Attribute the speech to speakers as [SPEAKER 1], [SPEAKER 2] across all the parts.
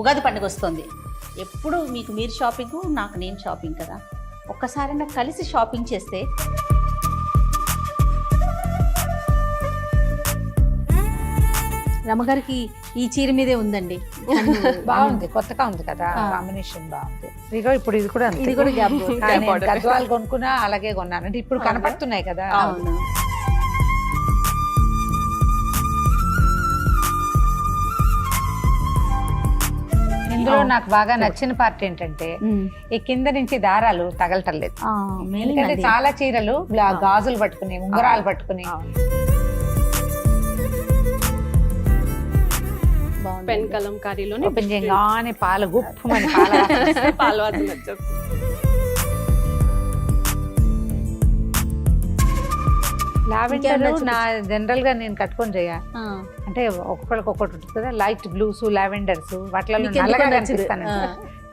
[SPEAKER 1] ఉగాది పండుగ వస్తుంది. ఎప్పుడు మీకు మీరు షాపింగ్, నాకు నేను షాపింగ్ కదా. ఒక్కసారైనా కలిసి షాపింగ్ చేస్తే రమగారికి ఈ చీర మీదే ఉందండి.
[SPEAKER 2] బాగుంది, కొత్తగా ఉంది కదా, కాంబినేషన్ బాగుంది. ఇదిగో ఇప్పుడు ఇది కూడా
[SPEAKER 1] ఇది కూడా గ్యాప్
[SPEAKER 2] గద్వాలు కొనుక్కున్నా అలాగే కొన్నాను. అంటే ఇప్పుడు కనపడుతున్నాయి కదా.
[SPEAKER 1] అవును.
[SPEAKER 2] ఇందులో నాకు బాగా నచ్చిన పార్ట్ ఏంటంటే ఈ కింద నుంచి దారాలు తగలటం లేదు. ఎందుకంటే చాలా చీరలు గాజులు పట్టుకుని, ఉంగరాలు పట్టుకుని,
[SPEAKER 3] పెన్ కలంకారీలోనే
[SPEAKER 2] ఓపెన్ చేయగానే పాలు గుప్పమని
[SPEAKER 3] పాలు వాసన వచ్చేస్తుంది.
[SPEAKER 2] లావెండర్ నా జనరల్ గా నేను కట్టుకొని అంటే ఒక్కొక్కరికి ఒక్కటి ఉంటుంది కదా, లైట్ బ్లూస్, లావెండర్స్, వాటిలో నల్లగా కనిపిస్తాను.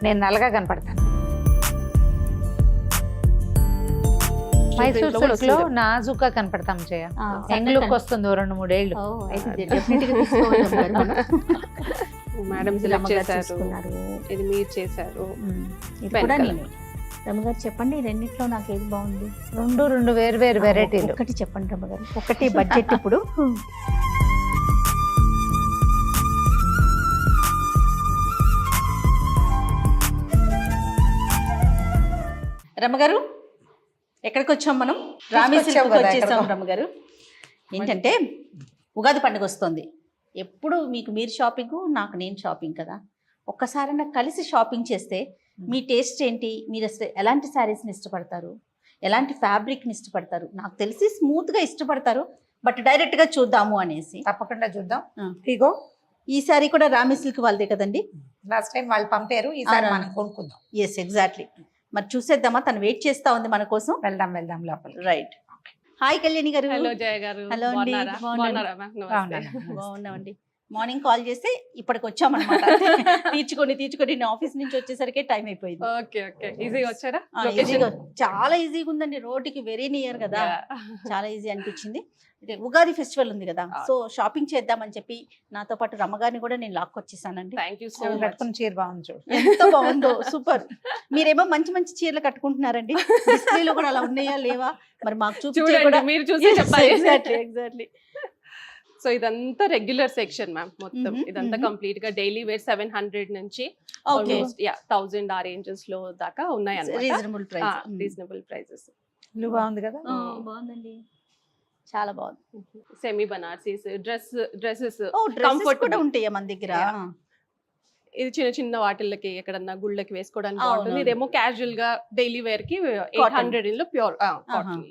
[SPEAKER 2] నేను నల్లగా కనపడతాను. మైసూర్ సిల్క్ లో నాజుగా కనపడతాం చేయ. యంగ్ లుక్ వస్తుంది 2-3 ఏళ్ళు.
[SPEAKER 3] మేడం సెలెక్ట్ చేశారు, ఇది మీరు చేశారు.
[SPEAKER 1] రమగారు చెప్పండి, రెండిట్లో నాకు ఏది బాగుంది?
[SPEAKER 2] రెండు వేరు వేరు వెరైటీలు.
[SPEAKER 1] ఒకటి చెప్పండి రమగారు, ఒకటి బడ్జెట్. ఇప్పుడు రమగారు ఎక్కడికి వచ్చాం మనం? వచ్చేసాం రమగారు. ఏంటంటే ఉగాది పండుగ వస్తుంది. ఎప్పుడు మీకు మీరు షాపింగ్, నాకు నేను షాపింగ్ కదా. ఒక్కసారైనా కలిసి షాపింగ్ చేస్తే మీ టేస్ట్ ఏంటి, మీరు అసలు ఎలాంటి శారీస్ని ఇష్టపడతారు, ఎలాంటి ఫ్యాబ్రిక్ని ఇష్టపడతారు? నాకు తెలిసి స్మూత్గా ఇష్టపడతారు, బట్ డైరెక్ట్గా చూద్దాము అనేసి.
[SPEAKER 2] తప్పకుండా చూద్దాం. ఇగో
[SPEAKER 1] ఈ సారీ కూడా రామి సిల్క్ వాళ్ళదే కదండి.
[SPEAKER 2] లాస్ట్ టైం వాళ్ళు పంపారు, ఈసారి మనం కొనుక్కుందాం.
[SPEAKER 1] Yes, exactly. మరి చూసేద్దామా, తను వెయిట్ చేస్తా ఉంది మన కోసం.
[SPEAKER 2] వెళ్దాం లోపల.
[SPEAKER 1] రైట్. హాయ్ కళ్యాణి గారు.
[SPEAKER 3] హలో జయ గారు.
[SPEAKER 1] హలో అండి. బాగున్నామండి. మార్నింగ్ కాల్ చేస్తే ఇప్పటికి వచ్చామన్నమాట. తీర్చుకొని నేను ఆఫీస్ నుంచి వచ్చేసరికి టైం అయిపోయింది.
[SPEAKER 3] Okay okay. ఈజీగా వచ్చారా?
[SPEAKER 1] చాలా ఈజీగా ఉందండి, రోడ్డుకి వెరీ నియర్ కదా, చాలా ఈజీ అనిపించింది. ఉగాది ఫెస్టివల్ ఉంది కదా, సో షాపింగ్ చేద్దామని చెప్పి నాతో పాటు రమ్మగారిని కూడా నేను లాక్కొచ్చేసానండి.
[SPEAKER 3] Thank you so much.
[SPEAKER 2] చీర బాగుంది చూడు,
[SPEAKER 1] ఎంత బాగుందో, సూపర్. మీరేమో మంచి మంచి చీరలు కట్టుకుంటున్నారండి. డిస్ప్లేలో కూడా అలా ఉన్నాయా లేవా మరి మాకు చూపించండి,
[SPEAKER 3] మీరు చూసి చెప్పాలి.
[SPEAKER 1] ఎగ్జాక్ట్లీ.
[SPEAKER 3] సో ఇదంతా రెగ్యులర్ సెక్షన్ మ్యామ్. మొత్తం ఇదంతా కంప్లీట్ గా డైలీ వేర్ 700 నుంచి 1000 ఆ రేంజెస్ లో దాకా ఉన్నాయి అన్నమాట. Reasonable prices.
[SPEAKER 2] బాగుంది కదా.
[SPEAKER 1] బాగుందండి, చాలా బాగుంది.
[SPEAKER 3] సెమీ బనార్సీస్ డ్రెస్సెస్
[SPEAKER 1] కంఫర్ట్ కూడా ఉంటాయా మన దగ్గర?
[SPEAKER 3] ఇది చిన్న చిన్న వాటిల్లకి ఎక్కడన్నా గుళ్ళకి వేసుకోవడానికి బాగుంటుంది. ఇదేమో క్యాజువల్ గా డైలీ వేర్ కి 800 లో ప్యూర్ కాటన్.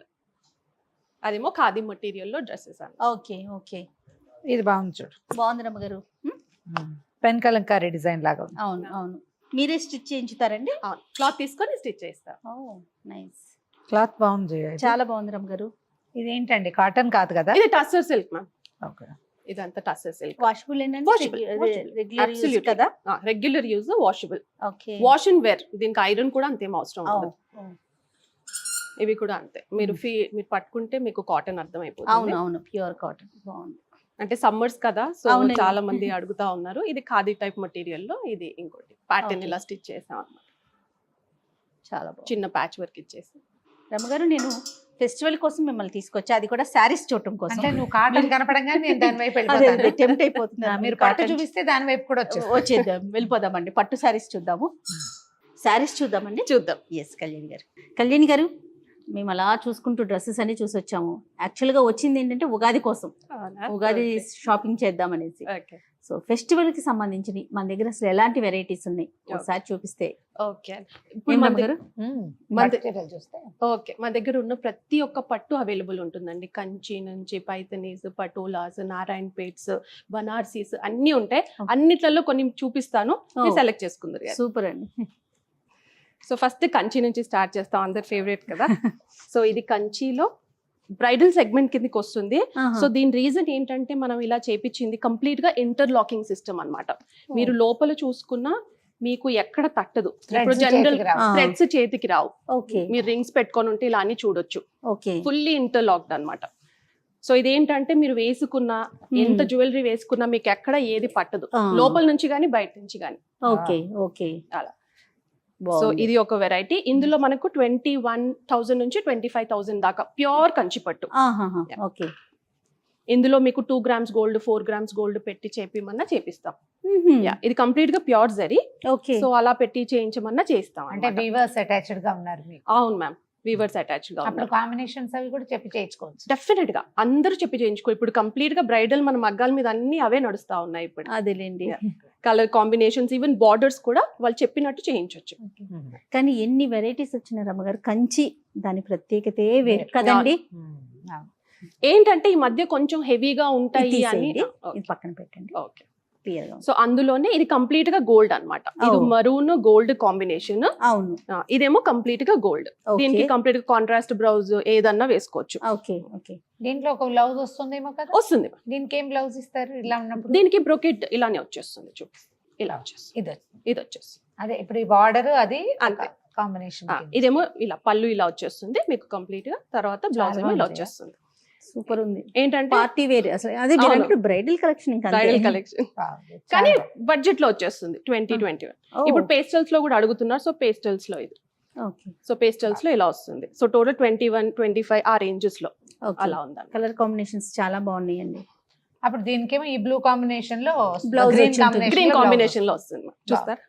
[SPEAKER 3] అదేమో ఖాదీ మెటీరియల్ లో డ్రెస్సెస్.
[SPEAKER 1] Okay okay.
[SPEAKER 2] ఇది బాగుంది చూడు,
[SPEAKER 1] బాగుంది రమ్మగారు.
[SPEAKER 2] పెన్ కలంకారీ డిజైన్ లాగా.
[SPEAKER 1] అవును అవును. మీరే స్టిచ్ చేయించుతారండి?
[SPEAKER 3] క్లాత్ తీసుకొని స్టిచ్ చేస్తారు.
[SPEAKER 1] నైస్.
[SPEAKER 2] క్లాత్ బాగుంది,
[SPEAKER 1] చాలా బాగుంది రమ్మగారు.
[SPEAKER 2] ఇదేంటంటే కాటన్ కాదు కదా,
[SPEAKER 3] ఇది టస్సర్ సిల్క్ మ్యామ్.
[SPEAKER 2] ఓకే.
[SPEAKER 3] ఇదంతా టస్సర్ సిల్క్.
[SPEAKER 1] వాషబుల్ కదా,
[SPEAKER 3] regular use, washable.
[SPEAKER 1] Okay.
[SPEAKER 3] Wash and wear. దీనికి ఐరన్ కూడా అంతేం అవసరం ఉండదు. ఇవి కూడా అంతే. మీరు పట్టుకుంటే మీకు కాటన్ అర్థం అయిపోతుంది.
[SPEAKER 1] అవును అవును, ప్యూర్ కాటన్. బాగుంది.
[SPEAKER 3] అంటే సమ్మర్స్ కదా, సో చాలా మంది అడుగుతా ఉన్నారు. ఇది ఖాదీ టైప్ మెటీరియల్ లో ఇది ఇంకోటి ప్యాటర్న్ ఇలా స్టిచ్ చేసాం అన్నమాట.
[SPEAKER 1] చాలా బాగుంది.
[SPEAKER 3] చిన్న ప్యాచ్ వర్క్ ఇచ్చేసి.
[SPEAKER 1] రమగారు, నేను ఫెస్టివల్ కోసం మిమ్మల్ని తీసుకొచ్చా, అది కూడా శారీస్ చూడటం కోసం.
[SPEAKER 2] అంటే నువ్వు కాటన్ కనపడంగా నేను దాని వైపు వెళ్ళిపోతాను.
[SPEAKER 1] టెంప్ట్ అయిపోతున్నా.
[SPEAKER 2] మీరు పట్టు చూపిస్తే దాని వైపు కూడా
[SPEAKER 1] వచ్చేద్దాం, వెళ్ళిపోదామండి. పట్టు శారీస్ చూద్దాము. శారీస్ చూద్దామండి.
[SPEAKER 3] చూద్దాం.
[SPEAKER 1] ఎస్ కళ్యాణి గారు, మేము అలా చూసుకుంటూ డ్రెస్సెస్ అన్ని చూసి వచ్చాము. యాక్చువల్గా వచ్చింది ఏంటంటే ఉగాది కోసం, ఉగాది షాపింగ్ చేద్దామనేసి. సో ఫెస్టివల్ కి సంబంధించి మన దగ్గర అసలు ఎలాంటి వెరైటీస్ ఉన్నాయి ఒకసారి చూపిస్తే.
[SPEAKER 3] ఓకే. మన దగ్గర ఉన్న ప్రతి ఒక్క పట్టు అవైలబుల్ ఉంటుందండి. కంచి నుంచి పైతనీస్, పటోలాస్, నారాయణ పేట్స్, బనార్సీస్ అన్ని ఉంటాయి. అన్నిట్లలో కొన్ని చూపిస్తాను, సెలెక్ట్ చేసుకుందరు.
[SPEAKER 1] సూపర్ అండి.
[SPEAKER 3] సో ఫస్ట్ కంచి నుంచి స్టార్ట్ చేస్తాం, అందరి ఫేవరెట్ కదా. సో ఇది కంచిలో బ్రైడల్ సెగ్మెంట్ కిందకి వస్తుంది. సో దీని రీజన్ ఏంటంటే మనం ఇలా చేపించింది కంప్లీట్ గా ఇంటర్లాకింగ్ సిస్టమ్ అన్నమాట. మీరు లోపల చూసుకున్నా మీకు ఎక్కడ తట్టదు. ఇప్పుడు జనరల్ థ్రెడ్స్ చేతికి రావు. మీరు రింగ్స్ పెట్టుకొని ఉంటే ఇలా అని చూడొచ్చు. ఫుల్లీ ఇంటర్లాక్డ్ అన్నమాట. సో ఇదేంటంటే మీరు వేసుకున్నా ఎంత జ్యువెలరీ వేసుకున్నా మీకు ఎక్కడ ఏది పట్టదు, లోపల నుంచి కానీ బయట నుంచి కానీ.
[SPEAKER 1] ఓకే ఓకే
[SPEAKER 3] అలా. సో ఇది ఒక వెరైటీ. ఇందులో మనకు 21,000 నుంచి 25,000 దాకా ప్యూర్ కంచిపట్టు.
[SPEAKER 1] ఓకే.
[SPEAKER 3] ఇందులో మీకు 2 గ్రామ్స్ గోల్డ్ 4 గ్రామ్స్ గోల్డ్ పెట్టి చేపిమన్నా చేపిస్తాం. ఇది కంప్లీట్ గా ప్యూర్ జరీ.
[SPEAKER 1] ఓకే.
[SPEAKER 3] సో అలా పెట్టి చేయించమన్నా చేస్తాం.
[SPEAKER 2] అంటే వీవర్స్ అటాచ్డ్ గా ఉన్నారు మీకు?
[SPEAKER 3] అవును మ్యామ్, వీవర్స్ అటాచ్డ్ గా.
[SPEAKER 2] అప్పుడు కాంబినేషన్స్ అవి కూడా చెప్పి చేయించుకోవచ్చు.
[SPEAKER 3] డెఫినెట్ గా అందరూ చెప్పి చేయించుకో. ఇప్పుడు కంప్లీట్ గా బ్రైడల్ మన మగ్గాల మీద అన్ని అవే నడుస్తా ఉన్నాయి ఇప్పుడు.
[SPEAKER 1] అదేలేండి.
[SPEAKER 3] కలర్ కాంబినేషన్స్ ఈవెన్ బార్డర్స్ కూడా వాళ్ళు చెప్పినట్టు చేయించవచ్చు.
[SPEAKER 1] కానీ ఎన్ని వెరైటీస్ వచ్చిన రమ్మగారు, కంచి దాని ప్రత్యేకతే వేరు కదండి.
[SPEAKER 3] ఏంటంటే ఈ మధ్య కొంచెం హెవీగా ఉంటాయి అని.
[SPEAKER 1] ఇది పక్కన పెట్టండి.
[SPEAKER 3] ఓకే. సో అందులోనే ఇది కంప్లీట్ గా గోల్డ్ అన్నమాట. ఇది మరూన్ గోల్డ్ కాంబినేషన్.
[SPEAKER 1] అవును.
[SPEAKER 3] ఇదేమో కంప్లీట్ గా గోల్డ్. దీనికి కంప్లీట్ గా కాంట్రాస్ట్ బ్లౌజ్ ఏదన్నా వేసుకోవచ్చు.
[SPEAKER 1] Okay okay.
[SPEAKER 2] దీంట్లో ఒక బ్లౌజ్ వస్తుందేమో కదా?
[SPEAKER 3] వస్తుంది.
[SPEAKER 2] దీనికి ఏం బ్లౌజ్ ఇస్తారు ఇలా ఉన్నప్పుడు?
[SPEAKER 3] దీనికి బ్రోకెట్ ఇలానే వచ్చేస్తుంది. చూపి ఇలా వచ్చేస్తుంది. ఇది వచ్చేస్తుంది.
[SPEAKER 2] అదే ఇప్పుడు ఈ బార్డర్ అది
[SPEAKER 3] అంతే
[SPEAKER 2] కాంబినేషన్.
[SPEAKER 3] ఇదేమో ఇలా పళ్ళు ఇలా వచ్చేస్తుంది మీకు కంప్లీట్ గా. తర్వాత బ్లౌజ్ ఏమో ఇలా వచ్చేస్తుంది.
[SPEAKER 1] సూపర్ ఉంది.
[SPEAKER 3] ఏంటంటే
[SPEAKER 1] పార్టీ వేర్ అసలు. అదే బ్రైడల్ కలెక్షన్. ఇంకా
[SPEAKER 3] బ్రైడల్ కలెక్షన్ కానీ బడ్జెట్ లో వచ్చేస్తుంది 2021. ఇప్పుడు పేస్టల్స్ లో కూడా అడుగుతున్నారు. సో పేస్టల్స్ లో ఇది.
[SPEAKER 1] ఓకే.
[SPEAKER 3] సో పేస్టల్స్ లో ఇలా వస్తుంది. సో టోటల్ 21, 25 ఆ రేంజెస్ లో అలా ఉంది.
[SPEAKER 1] కలర్ కాంబినేషన్స్ చాలా బాగున్నాయండి.
[SPEAKER 2] అప్పుడు దీనికేమో ఈ బ్లూ కాంబినేషన్ లో
[SPEAKER 1] బ్లౌజ్
[SPEAKER 3] గ్రీన్ కాంబినేషన్ లో వస్తుంది. చూస్తారు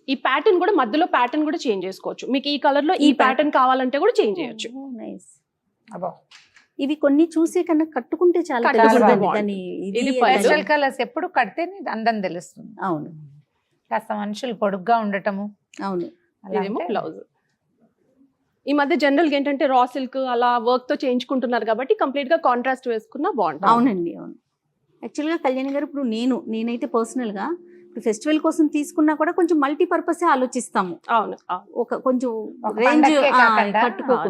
[SPEAKER 3] ఈ ప్యాటర్న్ కూడా మధ్యలో ప్యాటర్న్ కూడా చేంజ్ చేసుకోవచ్చు. మీకు ఈ కలర్ లో ఈ ప్యాటర్న్ కావాలంటే కూడా చేంజ్ చేయొచ్చు.
[SPEAKER 2] నైస్.
[SPEAKER 1] ఇవి కొన్ని చూసే కన్నా కట్టుకుంటే చాలా
[SPEAKER 2] పేస్టల్ కలర్స్ ఎప్పుడు కడితేనే అందం తెలుస్తుంది.
[SPEAKER 1] అవును.
[SPEAKER 2] కాస్త మనుషులు పొడుగ్గా ఉండటము.
[SPEAKER 1] అవును.
[SPEAKER 3] ఇదేమో బ్లౌజ్. ఈ మధ్య జనరల్ గా ఏంటంటే రా సిల్క్ అలా వర్క్ తో చేయించుకుంటున్నారు కాబట్టి కంప్లీట్ గా కాంట్రాస్ట్ వేసుకున్నా బాగుంటుంది.
[SPEAKER 1] అవునండి. అవును. యాక్చువల్ గా కళ్యాణి గారు ఇప్పుడు నేనైతే పర్సనల్ గా ఫెస్టివల్ కోసం తీసుకున్నా కూడా కొంచెం మల్టీపర్పస్ ఆలోచిస్తాము.
[SPEAKER 3] అవును.
[SPEAKER 1] ఒక కొంచెం రేంజ్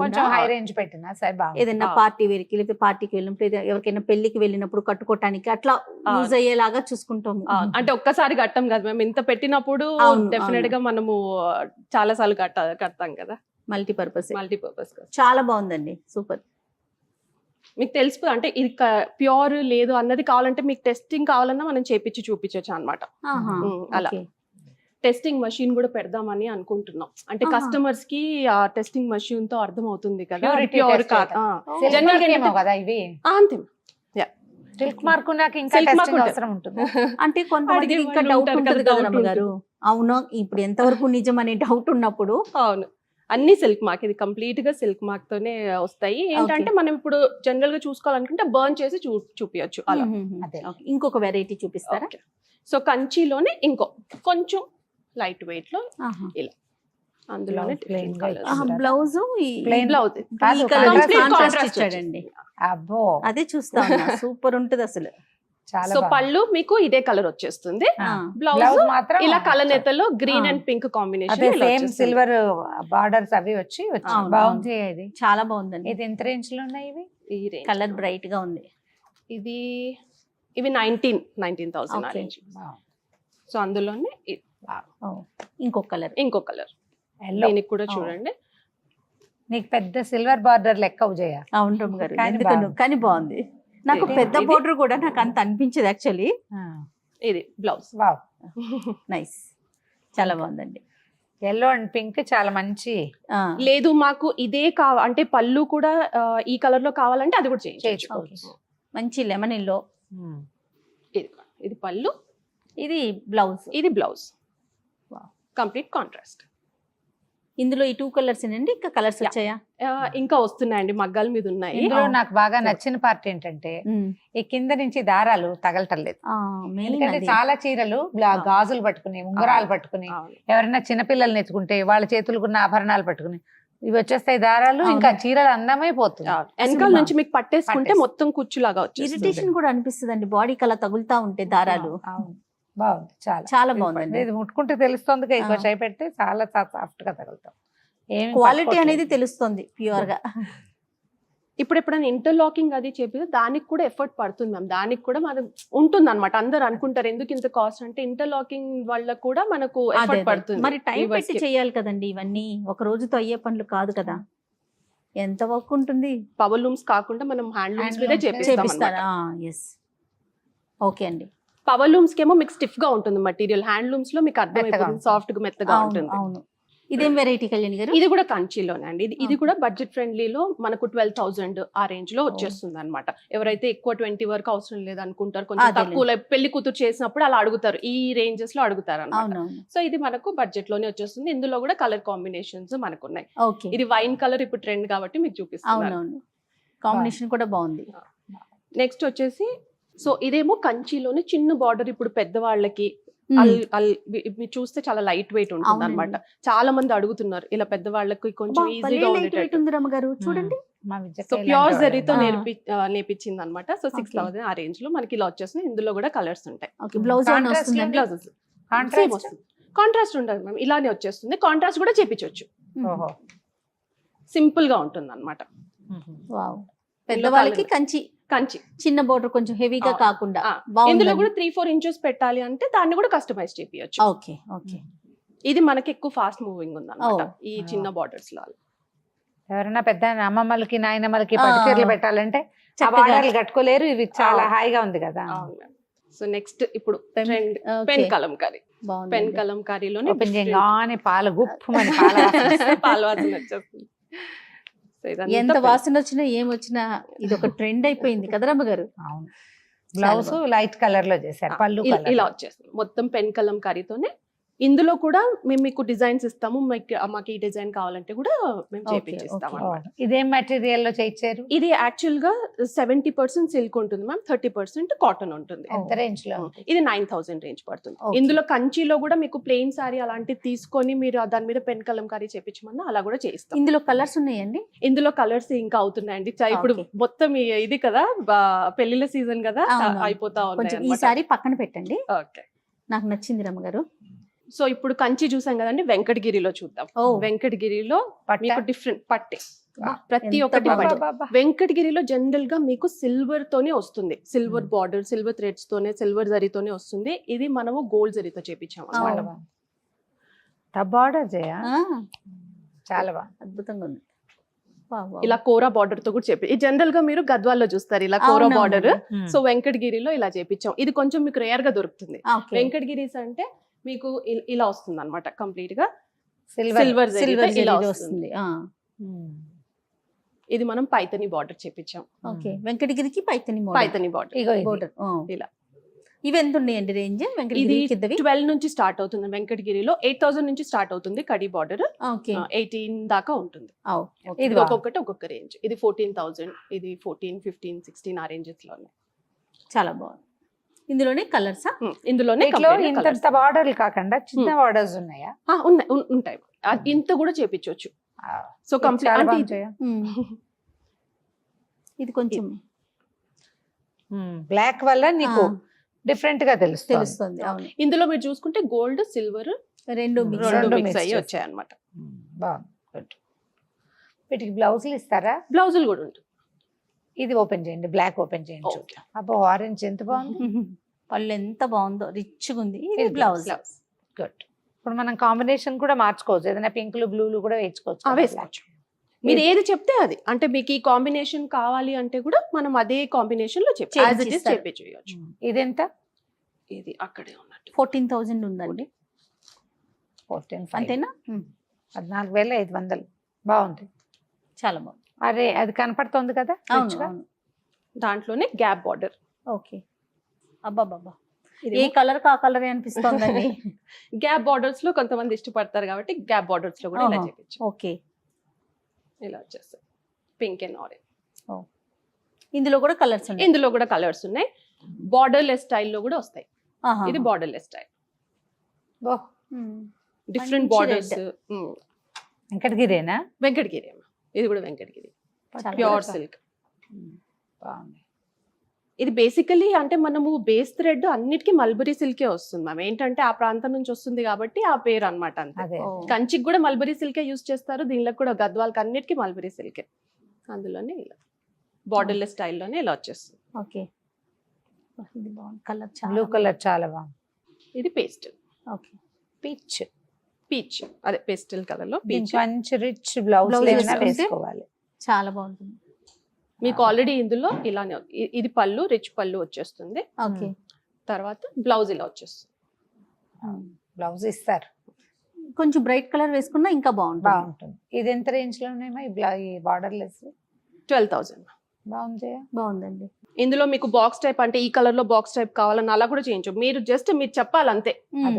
[SPEAKER 2] కొంచెం హై రేంజ్ పెట్టినా సరే బాగుంది.
[SPEAKER 1] ఏదైనా పార్టీ వేర్కి లేకపోతే పార్టీకి వెళ్ళినప్పుడు ఎవరికైనా పెళ్లికి వెళ్ళినప్పుడు కట్టుకోవటానికి అట్లా యూజ్ అయ్యేలాగా చూసుకుంటాము.
[SPEAKER 3] అంటే ఒక్కసారి కట్టం కదా మేము, ఇంత పెట్టినప్పుడు డెఫినెట్ గా మనము చాలా సార్లు కడతాం కదా. మల్టీపర్పస్
[SPEAKER 1] చాలా బాగుందండి. సూపర్.
[SPEAKER 3] మీకు తెలిసిపోతుంది అంటే ఇది ప్యూర్ లేదు అన్నది కావాలంటే మీకు టెస్టింగ్ కావాలన్నా మనం చేపించి చూపించవచ్చు అనమాట. అలా టెస్టింగ్ మషిన్ కూడా పెడదామని అనుకుంటున్నాం. అంటే కస్టమర్స్ కి ఆ టెస్టింగ్ మషిన్ తో అర్థం అవుతుంది కదా ప్యూర్ కాదు. అంతే.
[SPEAKER 2] సిల్క్ మార్క్ నాకు ఇంకా టెస్టింగ్ అవసరం ఉంటుంది.
[SPEAKER 1] అంటే కొంతమందికి ఇంకా డౌట్ ఉంటుంది కదా రమ్మగారు. అవును, ఇప్పుడు ఎంతవరకు నిజం అనే డౌట్ ఉన్నప్పుడు.
[SPEAKER 3] అవును, అన్ని సిల్క్ మార్క్. ఇది కంప్లీట్ గా సిల్క్ మార్క్ తోనే వస్తాయి. ఏంటంటే మనం ఇప్పుడు జనరల్ గా చూసుకోవాలనుకుంటే బర్న్ చేసి చూపించచ్చు అలా.
[SPEAKER 1] ఇంకొక వెరైటీ చూపిస్తారా?
[SPEAKER 3] సో కంచిలోనే కొంచెం లైట్ వెయిట్ లో ఇలా అందులోనే
[SPEAKER 1] బ్లౌజ్ ఇచ్చాడండి.
[SPEAKER 2] అబ్బో,
[SPEAKER 1] అదే చూస్తా సూపర్ ఉంటది అసలు.
[SPEAKER 3] సో పళ్ళు మీకు ఇదే కలర్ వచ్చేస్తుంది. బ్లౌజ్ మాత్రం ఇలా కలనేతలో green and pink combination,
[SPEAKER 2] same silver borders అవి వచ్చి బాగుంది. ఇది
[SPEAKER 1] చాలా బాగుందండి.
[SPEAKER 2] ఇది ఎంత రేంజ్ లో ఉన్నాయి ఇవి?
[SPEAKER 3] ఈ రేంజ్
[SPEAKER 1] కలర్ బ్రైట్ గా ఉంది.
[SPEAKER 3] ఇవి 19,000 రేంజ్. సో అందులోనే
[SPEAKER 1] ఇంకొక కలర్ దీనికి కూడా చూడండి.
[SPEAKER 2] నీకు పెద్ద సిల్వర్ బార్డర్ లెక్క ఉజయ.
[SPEAKER 1] అవును రమ్మ గారు, ఎందుకను కానీ బాగుంది. నాకు పెద్ద బోర్డర్ కూడా నాకు అంత అనిపించదు యాక్చువల్లీ.
[SPEAKER 3] ఇది బ్లౌజ్.
[SPEAKER 2] వావ్,
[SPEAKER 1] నైస్, చాలా బాగుందండి.
[SPEAKER 2] ఎల్లో అండ్ పింక్ చాలా మంచి.
[SPEAKER 3] లేదు మాకు ఇదే అంటే పళ్ళు కూడా ఈ కలర్ లో కావాలంటే అది కూడా చేయించుకోవచ్చు.
[SPEAKER 1] మంచి లెమన్ ఎల్లో.
[SPEAKER 3] ఇది పళ్ళు,
[SPEAKER 1] ఇది బ్లౌజ్.
[SPEAKER 3] Complete contrast.
[SPEAKER 1] ఇందులో ఈ 2 కలర్స్ అండి, ఇంకా కలర్స్ వచ్చాయా?
[SPEAKER 3] ఇంకా వస్తున్నాయండి, మగ్గాల మీద ఉన్నాయి.
[SPEAKER 2] ఇందులో నాకు బాగా నచ్చిన పార్ట్ ఏంటంటే ఈ కింద నుంచి దారాలు తగలటం లేదు. ఎందుకంటే చాలా చీరలు గాజులు పట్టుకుని ఉంగరాలు పట్టుకుని ఎవరైనా చిన్నపిల్లల్ని ఎత్తుకుంటే వాళ్ళ చేతులకు ఆభరణాలు పట్టుకుని ఇవి వచ్చేస్తాయి దారాలు, ఇంకా చీరలు అందమైపోతుంది.
[SPEAKER 3] వెనకాల నుంచి మీకు పట్టేసుకుంటే మొత్తం కుచ్చులాగా వచ్చేస్తుంది.
[SPEAKER 1] ఇరిటేషన్ కూడా అనిపిస్తుంది అండి, బాడీకి అలా తగులుతా ఉంటే దారాలు.
[SPEAKER 2] బాగుంది, చాలా బాగుందండి. ఇది ముట్టుకుంటే తెలుస్తుంది, ఇంకో చేయి పెడితే చాలా సాఫ్ట్ గా తగులుతాం.
[SPEAKER 1] క్వాలిటీ అనేది తెలుస్తుంది ప్యూర్ గా.
[SPEAKER 3] ఇప్పుడు ఎప్పుడైనా ఇంటర్లాకింగ్ అది చెప్పి దానికి కూడా ఎఫర్ట్ పడుతుంది మ్యామ్. దానికి కూడా మనం ఉంటుంది అనమాట. అందరు అనుకుంటారు ఎందుకు ఇంత కాస్ట్ అంటే ఇంటర్లాకింగ్ వల్ల కూడా మనకు ఎఫర్ట్ పడుతుంది.
[SPEAKER 1] మరి టైం పెట్టి చేయాలి కదండి, ఇవన్నీ ఒక రోజుతో అయ్యే పనులు కాదు కదా. ఎంత వర్క్ ఉంటుంది.
[SPEAKER 3] పవర్ లూమ్స్ కాకుండా మనం హ్యాండ్లూమ్స్ మీదే
[SPEAKER 2] Handlooms
[SPEAKER 1] చేపిస్తారా?
[SPEAKER 3] చేపిస్తాం.
[SPEAKER 1] ఎస్, ఓకే అండి.
[SPEAKER 3] పవర్ లూమ్స్ కేమో మీకు స్టిఫ్ గా ఉంటుంది మెటీరియల్, హ్యాండ్లూమ్స్ లో మీకు అర్థమైపోతుంది
[SPEAKER 2] మెత్తగా
[SPEAKER 3] సాఫ్ట్ గా మెత్తగా
[SPEAKER 1] అవును
[SPEAKER 3] ఉంటుంది.
[SPEAKER 1] అవును. ఇదేం వెరైటీ కళ్యాణి గారు?
[SPEAKER 3] ఇది కూడా కంచిలోనే అండి. ఇది
[SPEAKER 1] Okay.
[SPEAKER 3] కూడా బడ్జెట్ ఫ్రెండ్లీలో మనకు 12,000 ఆ రేంజ్ లో వచ్చేస్తుంది అనమాట. ఎవరైతే ఎక్కువ 20 వరకు అవసరం లేదు అనుకుంటారు, కొంచెం
[SPEAKER 1] అదేలే.
[SPEAKER 3] తక్కువ పెళ్లి కూతురు చేసినప్పుడు అలా అడుగుతారు, ఈ రేంజెస్ లో అడుగుతారు అనమాట.
[SPEAKER 1] అవునవును.
[SPEAKER 3] సో ఇది మనకు బడ్జెట్ లోనే వచ్చేస్తుంది. ఇందులో కూడా కలర్ కాంబినేషన్స్ మనకు ఉన్నాయి.
[SPEAKER 1] ఓకే,
[SPEAKER 3] ఇది వైన్ కలర్ ఇప్పుడు ట్రెండ్ కాబట్టి మీకు చూపిస్తున్నాను.
[SPEAKER 1] అవునవును. కాంబినేషన్ కూడా బాగుంది.
[SPEAKER 3] నెక్స్ట్ వచ్చేసి సో ఇదేమో కంచిలోనే చిన్న బార్డర్, ఇప్పుడు పెద్దవాళ్ళకి మీరు చూస్తే చాలా లైట్ వెయిట్ ఉంటుంది
[SPEAKER 1] అవునండి.
[SPEAKER 3] అనమాట. చాలా మంది అడుగుతున్నారు ఇలా పెద్దవాళ్ళకి కొంచెం ఈజీగా ఉండేటట్టు.
[SPEAKER 1] ఉంది రమ్మగారు, చూడండి.
[SPEAKER 2] మా విద్య
[SPEAKER 3] సో ప్యూర్ జరీతో
[SPEAKER 1] ఆ.
[SPEAKER 3] నేర్పించింది అనమాట. సో 6,000 ఆ రేంజ్ లో మనకి ఇలా వచ్చేస్తుంది. ఇందులో కూడా కలర్స్ ఉంటాయి.
[SPEAKER 1] ఓకే, బ్లౌజ్ ఏమైనా
[SPEAKER 2] Contrast
[SPEAKER 1] వస్తుందండి?
[SPEAKER 3] Blouses
[SPEAKER 2] contrast.
[SPEAKER 3] కాంట్రాస్ట్ ఉండదు మ్యామ్, ఇలానే వచ్చేస్తుంది. కాంట్రాస్ట్ కూడా చేపించవచ్చు,
[SPEAKER 2] ఓహో.
[SPEAKER 3] సింపుల్ గా ఉంటుంది అనమాట.
[SPEAKER 1] వావ్. పెద్దవాళ్ళకి కంచి
[SPEAKER 3] కంచి
[SPEAKER 1] చిన్న బోర్డర్ కొంచెం హెవీగా
[SPEAKER 3] ఆ.
[SPEAKER 1] కాకుండా
[SPEAKER 3] ఆ.
[SPEAKER 1] బాగుంది.
[SPEAKER 3] ఇందులో కూడా 3-4 ఇంచెస్ పెట్టాలి అంటే దాన్ని కూడా కస్టమైజ్ చేపియచ్చు.
[SPEAKER 1] Okay okay.
[SPEAKER 3] ఇది మనకి ఎక్కువ ఫాస్ట్ మూవింగ్ ఉంది అనమాట
[SPEAKER 1] Oh.
[SPEAKER 3] ఈ చిన్న బార్డర్స్ లో.
[SPEAKER 2] ఎవరైనా పెద్ద అమ్మమ్మలకి నాయనమ్మలకి పట్టు చీరలు పెట్టాలంటే ఆ
[SPEAKER 1] చక్కగా.
[SPEAKER 2] బార్డర్లు కట్టుకోలేరు. ఇది చాలా
[SPEAKER 3] ఆ.
[SPEAKER 2] హాయిగా ఉంది కదా.
[SPEAKER 3] సో నెక్స్ట్ ఇప్పుడు
[SPEAKER 1] Pen-
[SPEAKER 3] trend
[SPEAKER 1] okay.
[SPEAKER 3] Pen Kalamkari.
[SPEAKER 1] బాగుంది.
[SPEAKER 3] పెన్ కలంకారీలోనే
[SPEAKER 2] ఓపెన్ చేయగానే పాలు గుప్పమని పాల వాసన వస్తుంది.
[SPEAKER 3] పాల వాసన వచ్చేస్తుంది. So ఇదంతా
[SPEAKER 1] ఎంత
[SPEAKER 3] pen.
[SPEAKER 1] వాసన వచ్చినా ఏమొచ్చినా ఇది ఒక ట్రెండ్ అయిపోయింది కదా రమ్మగారు.
[SPEAKER 2] అవును. బ్లౌజ్ లైట్ కలర్ లో చేశారు, పళ్ళు
[SPEAKER 3] ఇలా
[SPEAKER 2] colour.
[SPEAKER 3] వచ్చేస్తుంది మొత్తం పెన్ కలంకారీతోనే. ఇందులో కూడా మేము మీకు డిజైన్స్ ఇస్తాము, మాకు ఈ డిజైన్ కావాలంటే కూడా మేము
[SPEAKER 1] Okay,
[SPEAKER 3] చేపించిస్తాం
[SPEAKER 1] okay.
[SPEAKER 3] అన్నమాట.
[SPEAKER 2] ఇదేం మెటీరియల్ లో చేయించారు?
[SPEAKER 3] ఇది యాక్చువల్ గా 70% సిల్క్ ఉంటుంది మ్యామ్, 30% కాటన్ ఉంటుంది.
[SPEAKER 2] ఎంత రేంజ్ లో?
[SPEAKER 3] ఇది 9,000 రేంజ్ పడుతుంది.
[SPEAKER 1] Okay.
[SPEAKER 3] ఇందులో కంచిలో కూడా మీకు ప్లెయిన్ సారీ అలాంటివి తీసుకొని మీరు దాని మీద పెన్ కలంకారీ చేపించమన్నా అలా కూడా చేయిస్తాం.
[SPEAKER 1] ఇందులో కలర్స్ ఉన్నాయండి?
[SPEAKER 3] ఇందులో కలర్స్ ఇంకా అవుతున్నాయండి. ఇప్పుడు
[SPEAKER 1] Okay.
[SPEAKER 3] మొత్తం ఇది కదా పెళ్లిళ్ళ సీజన్ కదా,
[SPEAKER 1] అవును.
[SPEAKER 3] అయిపోతా
[SPEAKER 1] కొంచెం
[SPEAKER 3] ఉన్నాయి
[SPEAKER 1] ఈసారి పక్కన పెట్టండి,
[SPEAKER 3] ఓకే.
[SPEAKER 1] నాకు నచ్చింది రమ్మగారు.
[SPEAKER 3] సో ఇప్పుడు కంచి చూసాం కదండి, వెంకటగిరిలో చూద్దాం.
[SPEAKER 1] ఓ,
[SPEAKER 3] వెంకటగిరిలో
[SPEAKER 2] పట్ట?
[SPEAKER 3] మీకు డిఫరెంట్ పట్టే,
[SPEAKER 1] బా,
[SPEAKER 3] ప్రతి
[SPEAKER 1] ఎంత
[SPEAKER 3] ఒక్కటి
[SPEAKER 1] బాగుంది.
[SPEAKER 3] పట్టే.
[SPEAKER 2] అబ్బబ్బా.
[SPEAKER 3] వెంకటగిరిలో జనరల్ గా మీకు సిల్వర్ తోనే వస్తుంది, సిల్వర్ బార్డర్, సిల్వర్ థ్రెడ్స్ తోనే, సిల్వర్ జరీతోనే వస్తుంది. ఇది మనము గోల్డ్ జరీతో చేపించాము
[SPEAKER 1] అవును.
[SPEAKER 3] అన్నమాట.
[SPEAKER 2] చాలా బాగుంది. బార్డర్ చేయా
[SPEAKER 1] ఆ,
[SPEAKER 2] చాలా బాగుంది.
[SPEAKER 1] అద్భుతంగా ఉంది. Wow, wow.
[SPEAKER 3] ఇలా కోరా బార్డర్ తో కూడా చేపి, జనరల్ గా మీరు గద్వాల్లో చూస్తారు ఇలా కోరా
[SPEAKER 1] అవునవును.
[SPEAKER 3] బార్డర్.
[SPEAKER 2] Hmm.
[SPEAKER 3] సో వెంకటగిరిలో ఇలా చేపించాం. ఇది కొంచెం మీకు రేర్ గా దొరుకుతుంది.
[SPEAKER 1] ఆ, okay.
[SPEAKER 3] వెంకటగిరీస్ అంటే మీకు ఇలా వస్తుంది అనమాట, కంప్లీట్ గా
[SPEAKER 2] సిల్వర్.
[SPEAKER 3] సిల్వర్
[SPEAKER 1] సిల్వర్
[SPEAKER 3] ఇలా
[SPEAKER 1] జరీ
[SPEAKER 3] వస్తుంది.
[SPEAKER 1] వస్తుంది. ఆ,
[SPEAKER 3] ఇది మనం పైతని బార్డర్ చేపించాం.
[SPEAKER 1] ఓకే. వెంకటగిరికి పైతని
[SPEAKER 3] పైతని బార్డర్
[SPEAKER 2] ఇగో ఇది.
[SPEAKER 1] బోర్డర్.
[SPEAKER 3] ఇలా.
[SPEAKER 1] ఇవి ఎంత ఉన్నాయండి రేంజ్
[SPEAKER 3] ఇది
[SPEAKER 1] వెంకటగిరి కిందవి?
[SPEAKER 3] 12 నుంచి స్టార్ట్ అవుతుంది. వెంకటగిరిలో 8,000 నుంచి స్టార్ట్ అవుతుంది కడి బార్డర్,
[SPEAKER 1] ఓకే.
[SPEAKER 3] 18 దాకా ఉంటుంది.
[SPEAKER 1] ఆ, ఓకే.
[SPEAKER 3] ఇది ఒక్కొక్కటి ఒక్కొక్క రేంజ్. ఇది 14,000, ఇది 14, 15, 16 ఆ రేంజెస్ లో ఉన్నాయి.
[SPEAKER 1] చాలా బాగుంది. ఇందులోనే కలర్సా?
[SPEAKER 3] ఇందులోనే
[SPEAKER 2] వీటిలో
[SPEAKER 3] complete
[SPEAKER 2] ఇంత
[SPEAKER 3] colours.
[SPEAKER 2] బార్డర్లు కాకుండా చిన్న బార్డర్స్ ఉన్నాయా?
[SPEAKER 3] ఉన్నాయి ఉంటాయి. ఇంత కూడా చేపించవచ్చు. సో
[SPEAKER 2] చాలా
[SPEAKER 3] కంప్లీట్
[SPEAKER 2] బాగుంది చేయా.
[SPEAKER 1] ఇది కొంచెం
[SPEAKER 2] బ్లాక్ వల్ల నీకు డిఫరెంట్ గా తెలుస్తుంది.
[SPEAKER 1] తెలుస్తుంది. అవును,
[SPEAKER 3] ఇందులో మీరు చూసుకుంటే గోల్డ్, సిల్వర్
[SPEAKER 1] రెండు mix.
[SPEAKER 3] రెండు
[SPEAKER 2] రెండు
[SPEAKER 3] మిక్స్
[SPEAKER 2] mix
[SPEAKER 3] అయ్యి
[SPEAKER 2] చేసి.
[SPEAKER 3] వచ్చాయి అనమాట.
[SPEAKER 2] బాగుంది. గుడ్. వీటికి బ్లౌజులు ఇస్తారా?
[SPEAKER 3] బ్లౌజులు కూడా ఉంటుంది.
[SPEAKER 2] ఇది ఓపెన్ చేయండి, బ్లాక్ ఓపెన్ చేయండి.
[SPEAKER 3] Okay.
[SPEAKER 2] చూద్దాం. అబ్బో, ఆరెంజ్ ఎంత బాగుంది.
[SPEAKER 1] పళ్ళు ఎంత బాగుందో, రిచ్గా ఉంది. ఇది
[SPEAKER 2] ఇది
[SPEAKER 1] బ్లౌజ్.
[SPEAKER 3] Blouse.
[SPEAKER 2] గుడ్. ఇప్పుడు మనం కాంబినేషన్ కూడా మార్చుకోవచ్చు, ఏదైనా పింకులు బ్లూలు కూడా వేసుకోవచ్చు.
[SPEAKER 3] వేసుకోవచ్చు. మీరు ఏది చెప్తే అది, అంటే మీకు ఈ కాంబినేషన్ కావాలి అంటే కూడా మనం అదే కాంబినేషన్ లో
[SPEAKER 1] చేపిస్తారు.
[SPEAKER 3] చేపించవచ్చు.
[SPEAKER 2] ఇదెంత?
[SPEAKER 3] ఇది అక్కడే ఉన్నట్టు
[SPEAKER 1] 14,000 ఉందండి.
[SPEAKER 2] 14,500.
[SPEAKER 1] అంతేనా?
[SPEAKER 2] 14,500. బాగుంది.
[SPEAKER 1] చాలా బాగుంది.
[SPEAKER 2] అరే, అది కనపడుతుంది కదా
[SPEAKER 1] అవును
[SPEAKER 2] రిచ్గా?
[SPEAKER 1] అవును.
[SPEAKER 3] దాంట్లోనే గ్యాప్ బార్డర్.
[SPEAKER 1] ఓకే. అబ్బాబ్బా, ఏ కలర్ కా కలర్ అనిపిస్తోందండి.
[SPEAKER 3] గ్యాప్ బార్డర్స్ లో కొంతమంది ఇష్టపడతారు కాబట్టి గ్యాప్ బార్డర్స్ లో కూడా ఇలా
[SPEAKER 1] ఆహా.
[SPEAKER 3] చేపించు.
[SPEAKER 1] ఓకే.
[SPEAKER 3] ఇలా వచ్చేస్తాయి పింక్ అండ్ ఆరెంజ్.
[SPEAKER 1] ఇందులో కూడా కలర్స్ ఉన్నాయి.
[SPEAKER 3] ఇందులో కూడా కలర్స్ ఉన్నాయి. బార్డర్ లెస్ స్టైల్లో కూడా వస్తాయి.
[SPEAKER 1] ఆహా.
[SPEAKER 3] ఇది బార్డర్ లెస్ స్టైల్,
[SPEAKER 2] ఓహ్,
[SPEAKER 3] డిఫరెంట్
[SPEAKER 1] మంచి
[SPEAKER 3] బార్డర్స్.
[SPEAKER 2] వెంకటగిరేనా?
[SPEAKER 3] వెంకటగిరి అమ్మ, ఇది కూడా వెంకటగిరి
[SPEAKER 1] చాలా
[SPEAKER 3] ప్యూర్
[SPEAKER 1] బాగుంది.
[SPEAKER 3] సిల్క్.
[SPEAKER 2] బాగుంది.
[SPEAKER 3] ఇది బేసికలీ అంటే మనము బేస్ థ్రెడ్ అన్నిటికీ మల్బరీ సిల్కే వస్తుంది మ్యామ్. ఏంటంటే ఆ ప్రాంతం నుంచి వస్తుంది కాబట్టి ఆ పేరు అన్నమాట. అంతే.
[SPEAKER 2] అదే.
[SPEAKER 1] ఓ.
[SPEAKER 3] కంచికి కూడా మల్బరీ సిల్కే యూజ్ చేస్తారు, దీనిలో కూడా గద్వాలకి అన్నిటికీ మల్బరీ సిల్కే. అందులోనే ఇలా బార్డర్లెస్ స్టైల్లోనే ఇలా వచ్చేస్తుంది.
[SPEAKER 1] ఓకే. ఇది బాగుంది కలర్.
[SPEAKER 2] బ్లూ కలర్ చాలా బాగుంది.
[SPEAKER 3] ఇది పేస్టల్,
[SPEAKER 1] ఓకే.
[SPEAKER 2] పీచ్.
[SPEAKER 3] పీచ్, అదే పేస్టల్ కలర్ లో
[SPEAKER 2] దీనికి
[SPEAKER 3] పీచ్.
[SPEAKER 2] మంచి రిచ్ బ్లౌజ్
[SPEAKER 1] Blouse
[SPEAKER 2] ఏమైనా
[SPEAKER 1] వేసుకుంటే?
[SPEAKER 2] వేసుకోవాలి.
[SPEAKER 1] చాలా బాగుంటుంది.
[SPEAKER 3] మీకు ఆల్రెడీ ఇందులో ఇలానే ఇది పళ్ళు, రిచ్ పళ్ళు వచ్చేస్తుంది.
[SPEAKER 1] ఓకే.
[SPEAKER 3] తర్వాత బ్లౌజ్ ఇలా వచ్చేస్తుంది.
[SPEAKER 2] బ్లౌజ్ ఇస్తారు,
[SPEAKER 1] కొంచెం బ్రైట్ కలర్ వేసుకున్నా ఇంకా బాగుంటుంది.
[SPEAKER 2] బాగుంటుంది. ఇది ఎంత రేంజ్ లో ఉన్నాయమ్మా ఈ బార్డర్లెస్?
[SPEAKER 3] 12,000.
[SPEAKER 2] బాగుంది.
[SPEAKER 1] బాగుందండి.
[SPEAKER 3] ఇందులో మీకు బాక్స్ టైప్ అంటే ఈ కలర్ లో బాక్స్ టైప్ కావాలని అలా కూడా చేయించు. మీరు చెప్పాలంతే,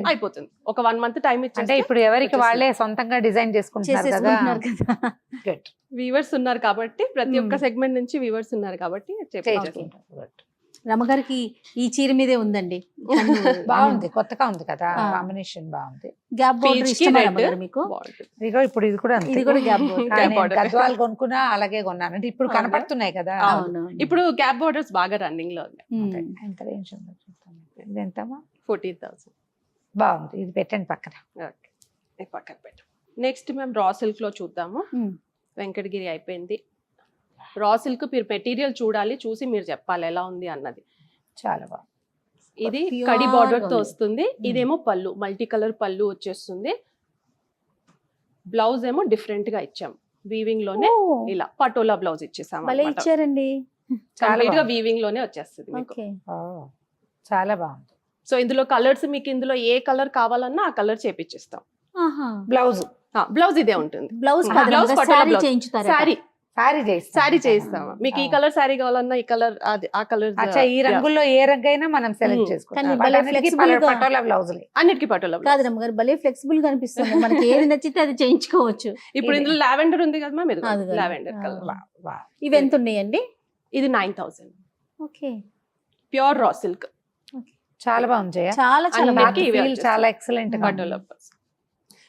[SPEAKER 3] అయిపోతుంది. ఒక 1 month టైం
[SPEAKER 2] అంటే
[SPEAKER 3] ఇచ్చేస్తే
[SPEAKER 2] ఇప్పుడు ఎవరికి వాళ్ళే సొంతంగా డిజైన్ చేసుకుంటున్నారు కదా.
[SPEAKER 1] చేసేసుకుంటున్నారు కదా.
[SPEAKER 2] Good.
[SPEAKER 3] వీవర్స్ ఉన్నారు కాబట్టి, ప్రతి ఒక్క సెగ్మెంట్ నుంచి వీవర్స్ ఉన్నారు కాబట్టి
[SPEAKER 2] చేసుకుంటారు. Good.
[SPEAKER 1] రమగారికి ఈ చీర మీదే ఉందండి.
[SPEAKER 2] బాగుంది, కొత్తగా ఉంది కదా, కాంబినేషన్ బాగుంది.
[SPEAKER 1] గ్యాప్ బోర్డర్
[SPEAKER 3] Peach కి
[SPEAKER 1] ఇష్టమా
[SPEAKER 3] red.
[SPEAKER 1] రమగారు మీకు?
[SPEAKER 3] బాగుంటుంది.
[SPEAKER 2] ఇదిగో ఇప్పుడు ఇది కూడా అంతే.
[SPEAKER 1] ఇది కూడా gap border.
[SPEAKER 3] Gap border.
[SPEAKER 2] Gadwal కొనుక్కున్నా అలాగే కొన్నాను, అంటే ఇప్పుడు
[SPEAKER 3] అవునా?
[SPEAKER 2] కనపడుతున్నాయి కదా.
[SPEAKER 1] అవును.
[SPEAKER 3] ఇప్పుడు గ్యాప్ బోర్డర్స్ బాగా రన్నింగ్ లో ఉన్నాయి.
[SPEAKER 2] అదే. ఎంత రేంజ్ ఉందో చూస్తాను. ఇది ఎంతమ్మా?
[SPEAKER 3] 14,000.
[SPEAKER 2] బాగుంది, ఇది పెట్టండి పక్కన.
[SPEAKER 3] ఓకే, పక్కన పెట్టు. నెక్స్ట్ మేము రా సిల్క్ లో చూద్దాము. వెంకటగిరి అయిపోయింది. రా సిల్క్ మీరు మెటీరియల్ చూడాలి, చూసి మీరు చెప్పాలి ఎలా ఉంది అన్నది.
[SPEAKER 2] చాలా బాగుంది.
[SPEAKER 3] ఇది
[SPEAKER 1] Pure
[SPEAKER 3] కడి బార్డర్ తో
[SPEAKER 1] ఉంది.
[SPEAKER 3] వస్తుంది. ఇదేమో పళ్ళు, మల్టీ కలర్ పళ్ళు వచ్చేస్తుంది. బ్లౌజ్ ఏమో డిఫరెంట్ గా ఇచ్చాం, వీవింగ్ లోనే ఇలా పటోలా బ్లౌజ్ ఇచ్చేసాం.
[SPEAKER 1] భలే ఇచ్చారండి.
[SPEAKER 3] కంప్లీట్ గా
[SPEAKER 2] బాగుంది.
[SPEAKER 3] వీవింగ్ లోనే వచ్చేస్తుంది మీకు.
[SPEAKER 1] ఓకే.
[SPEAKER 2] చాలా బాగుంది.
[SPEAKER 3] సో ఇందులో కలర్స్ మీకు ఇందులో ఏ కలర్ కావాలన్నా ఆ కలర్ చేపిచ్చిస్తాం.
[SPEAKER 1] ఆహా.
[SPEAKER 2] బ్లౌజ్
[SPEAKER 3] బ్లౌజ్ ఇదే ఉంటుంది.
[SPEAKER 1] Blouse
[SPEAKER 3] blouse Patola
[SPEAKER 1] sari
[SPEAKER 3] blouse.
[SPEAKER 1] చేయించుతారు.
[SPEAKER 3] సారీ
[SPEAKER 2] సారీ చేస్తాం.
[SPEAKER 3] సారీ చేయిస్తాము. మీకు ఈ కలర్ సారీ కావాలన్నా ఈ కలర్, ఆ కలర్
[SPEAKER 2] అచ్చా, ఈ రంగుల్లో ఏ రంగైనా మనం సెలెక్ట్ చేసుకుంటాం.
[SPEAKER 1] కానీ భలే flexible గా-
[SPEAKER 2] పటోలా బ్లౌజులే.
[SPEAKER 3] అన్నిటికీ పటోలా బ్లౌజ్.
[SPEAKER 1] కాదు రమగారు, భలే ఫ్లెక్సిబుల్ గా అనిపిస్తుంది. మనకి ఏది నచ్చితే అది చేయించుకోవచ్చు.
[SPEAKER 3] ఇప్పుడు
[SPEAKER 2] ఇది.
[SPEAKER 3] ఇందులో లావెండర్ ఉంది కదా మ్యామ్,
[SPEAKER 1] అది కదా.
[SPEAKER 3] Lavender colour.
[SPEAKER 1] ఇవి ఎంత ఉన్నాయండి?
[SPEAKER 3] ఇది 9,000.
[SPEAKER 1] ఓకే.
[SPEAKER 3] ప్యూర్ రా సిల్క్
[SPEAKER 2] చాలా బాగుంది జయ.
[SPEAKER 1] చాలా చాలా
[SPEAKER 3] అన్ని-
[SPEAKER 1] బాగుంది.
[SPEAKER 3] ఇవి
[SPEAKER 2] Feel
[SPEAKER 3] వచ్చేస్తాయి.
[SPEAKER 2] చాలా ఎక్సలెంట్.
[SPEAKER 3] పటోలా బ్లౌజ్.